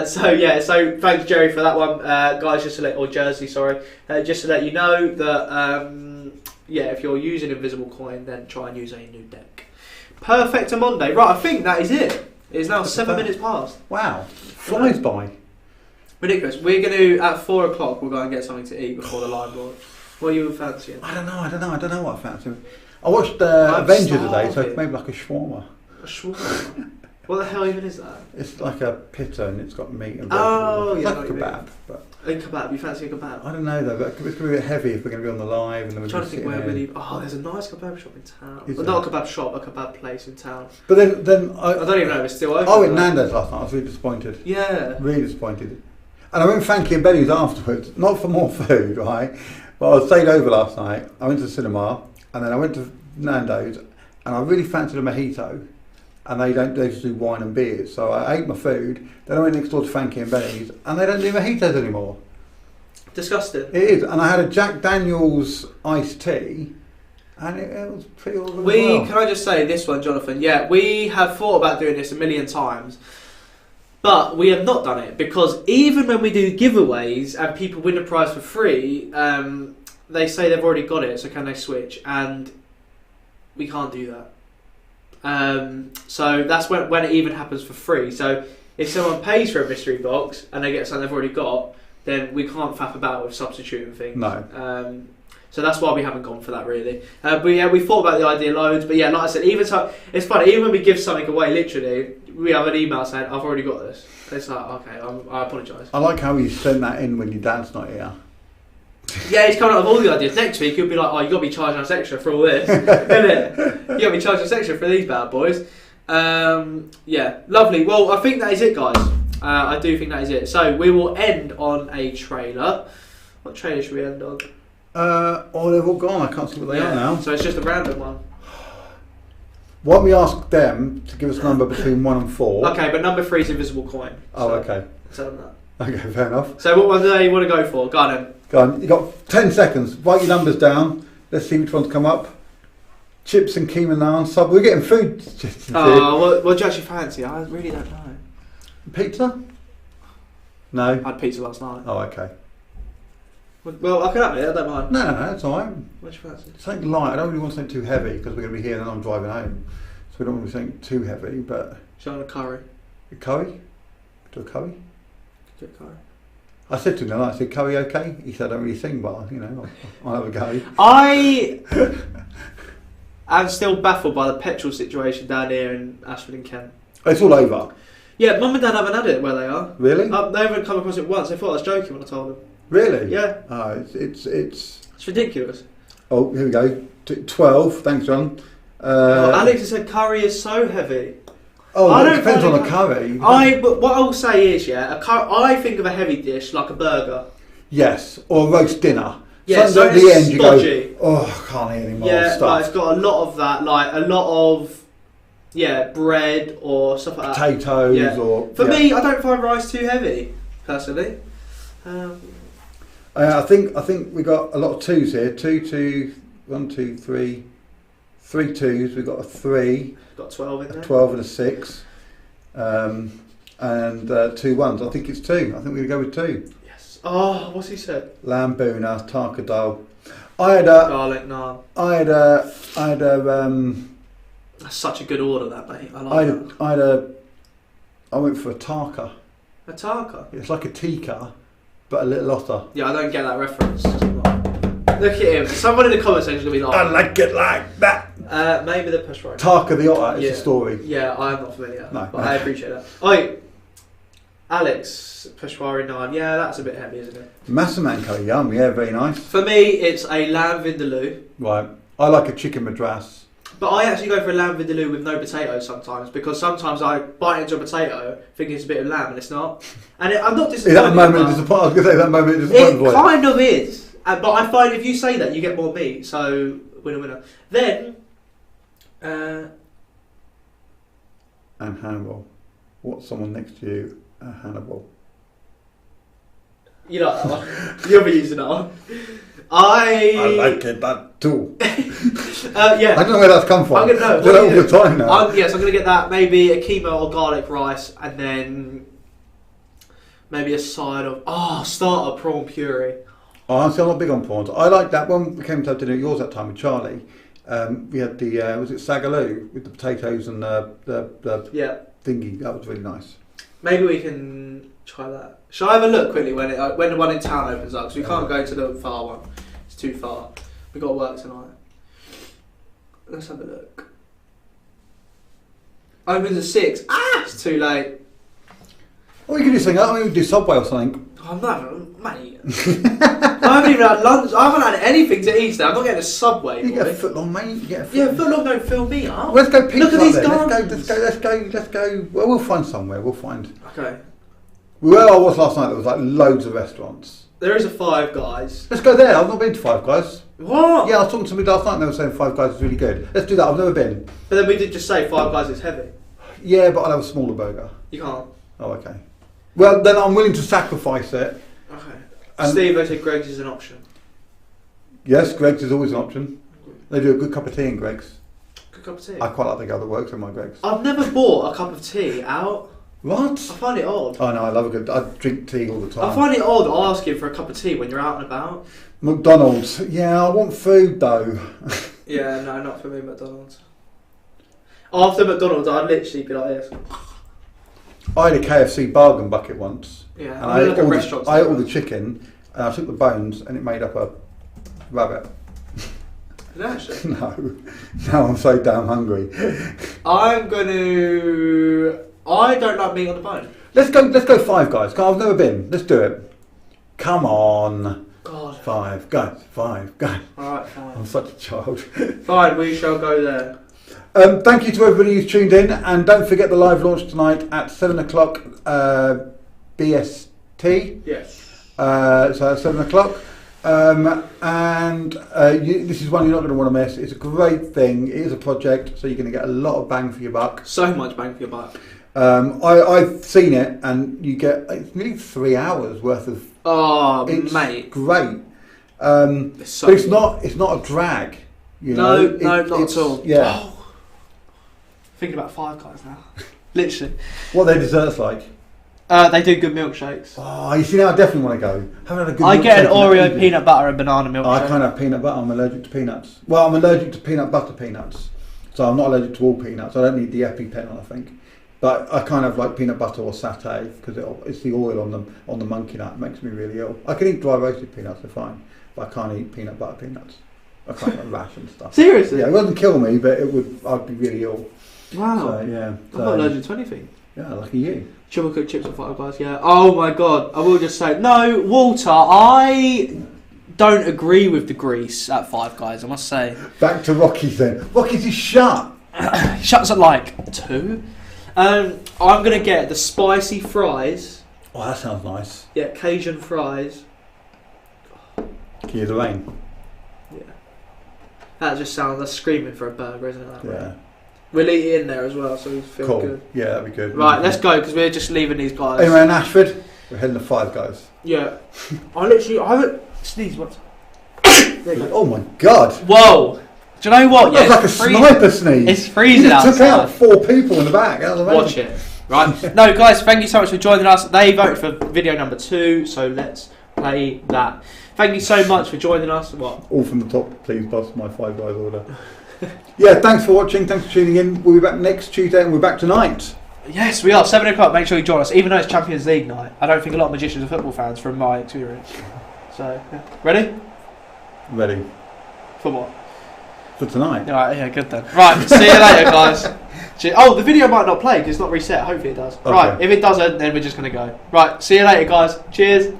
So thanks Jerry for that one. Guys, just to let you know that if you're using invisible coin, then try and use a new deck. Perfect Monday. Right, I think that is it. It is now 7 minutes past. Wow. Flies by. Ridiculous. We're going to, at 4 o'clock, we'll go and get something to eat before the live launch. What are you fancying? I don't know what I fancy. I watched Avengers today, so maybe like a shawarma. A shawarma? What the hell even is that? It's like a pita and it's got meat and vegetables. It's like a kebab. But a kebab? You fancy a kebab? I don't know though, but it's going to be a bit heavy if we're going to be on the live. And then I'm trying to think where we there's a nice kebab shop in town. Not a kebab shop, a kebab place in town. But then I don't even know if it's still open. I went Nando's last night. I was really disappointed. Yeah. Really disappointed. And I went Frankie and Betty's afterwards, not for more food, right? But I stayed over last night. I went to the cinema and then I went to Nando's and I really fancied a mojito. And they just do wine and beers. So I ate my food, then I went next door to Frankie and Betty's and they don't do mojitos anymore. Disgusting. It is. And I had a Jack Daniel's iced tea and it was pretty all well. Can I just say this one, Jonathan? Yeah, we have thought about doing this a million times. But we have not done it because even when we do giveaways and people win a prize for free, they say they've already got it, so can they switch? And we can't do that. So that's when it even happens for free. So if someone pays for a mystery box and they get something they've already got, then we can't faff about with substituting things. No. So that's why we haven't gone for that really. But yeah, we thought about the idea loads. But yeah, like I said, it's funny. Even when we give something away, literally, we have an email saying, "I've already got this." It's like, okay, I apologise. I like how you send that in when your dad's not here. Yeah, he's coming up with all the ideas. Next week he'll be like, "Oh, you got to be charging us extra for all this, isn't it? You got to be charging us extra for these bad boys." Yeah, lovely. Well, I think that is it, guys. I do think that is it. So we will end on a trailer. What trailer should we end on? Oh, they've all gone. I can't see what they are now. So it's just a random one. Why don't we ask them to give us a number between 1 and 4? Okay, but number 3 is invisible coin. Oh, okay. Tell them that. Okay, fair enough. So what one do you want to go for? Go on then. Go on. You've got 10 seconds. Write your numbers down. Let's see which ones come up. Chips and keema naan sub. We're getting food. Oh, what do you actually fancy? I really don't know. Pizza? No. I had pizza last night. Oh, okay. Well, I can have it. I don't mind. No, that's all right. What do you fancy? Something light. I don't really want something too heavy because we're going to be here and I'm driving home. So we don't want to be something too heavy, but... Shall I have a curry? A curry? Do a curry? Do a curry. I said to him, I said, curry okay? He said, I don't really sing, but, you know, I'll have a go. I am still baffled by the petrol situation down here in Ashford and Kent. It's all over. Yeah, Mum and Dad haven't had it where they are. Really? They haven't come across it once. They thought I was joking when I told them. Really? Yeah. It's ridiculous. Oh, here we go. 12. Thanks, John. Alex has said curry is so heavy. Oh, it depends on the curry. But what I'll say is, I think of a heavy dish like a burger. Yes, or a roast dinner. Yeah, so at the end you go, oh, I can't eat any more stuff. Like it's got a lot of that, like a lot of bread or stuff like that. Potatoes or... For me, I don't find rice too heavy, personally. I think we got a lot of 2s here. 2, 1, 2, 3. 3 2s. We've got a 3. Got 12 in there. 12 and a 6. And 2 1s. I think it's 2. I think we're going to go with 2. Yes. Oh, what's he said? Lamb boona, tarka dal. I had a... Garlic naan. I had a... That's such a good order, that, mate. I went for a tarka. A tarka? It's like a tikka, but a little otter. Yeah, I don't get that reference. Look at him. Someone in the comment section is going to be like... I like it like that. Maybe the push right. Tarka the otter is a story. Yeah, I'm not familiar. No. But I appreciate that. Oi, Alex, Peshwari naan. Yeah, that's a bit heavy, isn't it? Massaman curry, yum. Yeah, very nice. For me, it's a lamb vindaloo. Right. I like a chicken madras. But I actually go for a lamb vindaloo with no potatoes sometimes, because sometimes I bite into a potato thinking it's a bit of lamb and it's not. And I'm not disappointed. Is that a moment of disappointment? I was going to say that moment of disappointment. It kind of is. But I find if you say that, you get more meat. So, winner, winner. Then... and Hannibal. What's someone next to you? Hannibal. You know that one. You'll be using that one. I like it, that too. Yeah. I don't know where that's come from. I'm going to know. I do that all the time now. Yes, I'm going to get that. Maybe a keema or garlic rice, and then maybe a side of starter prawn puree. Oh, honestly, I'm not big on prawns. I like that one. We came to have dinner at yours that time with Charlie. We had the was it sagaloo with the potatoes and the thingy. That was really nice. Maybe we can try that. Shall I have a look quickly when the one in town opens up? Because we can't go to the far one. It's too far. We've got to work tonight. Let's have a look. Opens at 6. It's too late. Well, you can do something. I mean, we could do Subway or something. I'm not, mate. I haven't even had lunch. I haven't had anything to eat today. I'm not getting a Subway. You get a footlong, mate. You get a yeah, footlong don't fill me up. Well, let's go pizza. Look at these then. Let's go. Well, we'll find somewhere. We'll find. Okay. Where I was last night, there was like loads of restaurants. There is a Five Guys. Let's go there. I've not been to Five Guys. What? Yeah, I was talking to somebody last night and they were saying Five Guys is really good. Let's do that. I've never been. But then we did just say Five Guys is heavy. Yeah, but I'll have a smaller burger. You can't. Oh, okay. Well, then I'm willing to sacrifice it. Okay. Steve, I said Greg's is an option. Yes, Greg's is always an option. They do a good cup of tea in Greg's. Good cup of tea? I quite like the guy that works in my Greg's. I've never bought a cup of tea out. What? I find it odd. Oh no, I love a good... I drink tea all the time. I find it odd asking for a cup of tea when you're out and about. McDonald's. Yeah, I want food though. Yeah, no, not for me, McDonald's. After McDonald's, I'd literally be like this. I had a KFC bargain bucket once. Yeah, and I ate all the chicken and I took the bones and it made up a rabbit. Did it actually? No. Now I'm so damn hungry. I don't like meat on the bone. Let's go Five Guys. I've never been. Let's do it. Come on. God. Five Guys. Alright, fine. I'm such a child. Fine, we shall go there. Thank you to everybody who's tuned in, and don't forget the live launch tonight at 7 o'clock BST. Yes. So at 7 o'clock. This is one you're not going to want to miss. It's a great thing. It is a project, so you're going to get a lot of bang for your buck. So much bang for your buck. I've seen it, and you get it's nearly 3 hours worth of. Oh, it's mate, great. it's but it's not a drag. You know? No, not at all. Yeah. Oh. Thinking about Five Guys now. Literally. What are their desserts like? They do good milkshakes. Oh, you see now I definitely want to go. Haven't had a good I get an milkshake Oreo peanut butter and banana milkshake. I can't have peanut butter. I'm allergic to peanuts. Well, I'm allergic to peanut butter peanuts, so I'm not allergic to all peanuts. I don't need the EpiPen, I think. But I kind of like peanut butter or satay because it's the oil on the monkey nut. It makes me really ill. I can eat dry roasted peanuts, they're fine, but I can't eat peanut butter peanuts. I can't have rash and stuff. Seriously? Yeah, it wouldn't kill me, but I'd be really ill. Wow. So, yeah. I'm not allergic to anything. Yeah, lucky you. Triple cooked chips and Five Guys, yeah. Oh my god, I will just say, no, Walter, I don't agree with the grease at Five Guys, I must say. Back to Rocky's then. Rocky's is shut. Shuts at like 2. I'm going to get the spicy fries. Oh, that sounds nice. Yeah, Cajun fries. Key of the rain. Yeah. That just sounds, that's screaming for a burger, isn't it? Yeah. We'll eat it in there as well, so we feel cool. good. Yeah, that'd be good. Right, let's go, because we're just leaving these guys. Anyway, in Ashford, we're heading to Five Guys. Yeah. I haven't sneezed once. Oh my god. Whoa. Do you know what? That was like a sniper sneeze. It's freezing outside. Took out 4 people in the back. That was amazing. Watch it. Right. No, guys, thank you so much for joining us. They voted for video number 2, so let's play that. Thank you so much for joining us. What? All from the top, please, boss. My Five Guys order. Yeah, thanks for watching. Thanks for tuning in. We'll be back next Tuesday, and we're back tonight. Yes, we are. 7 o'clock. Make sure you join us, even though it's Champions League night. I don't think a lot of magicians are football fans, from my experience. So, yeah. Ready? Ready. For what? For tonight. Right, yeah, good then. Right, see you later, guys. Oh, the video might not play because it's not reset. Hopefully it does. Okay. Right, if it doesn't, then we're just going to go. Right, see you later, guys. Cheers.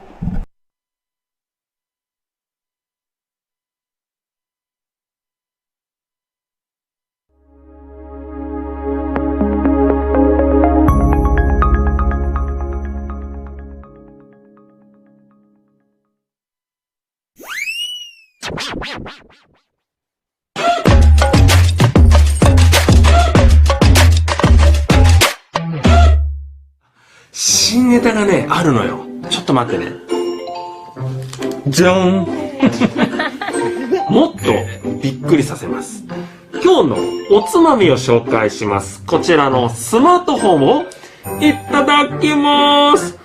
新ネタがね、あるのよ。ちょっと待ってね。じゃんもっとびっくりさせます。今日のおつまみを紹介します。こちらのスマートフォンをいただきます。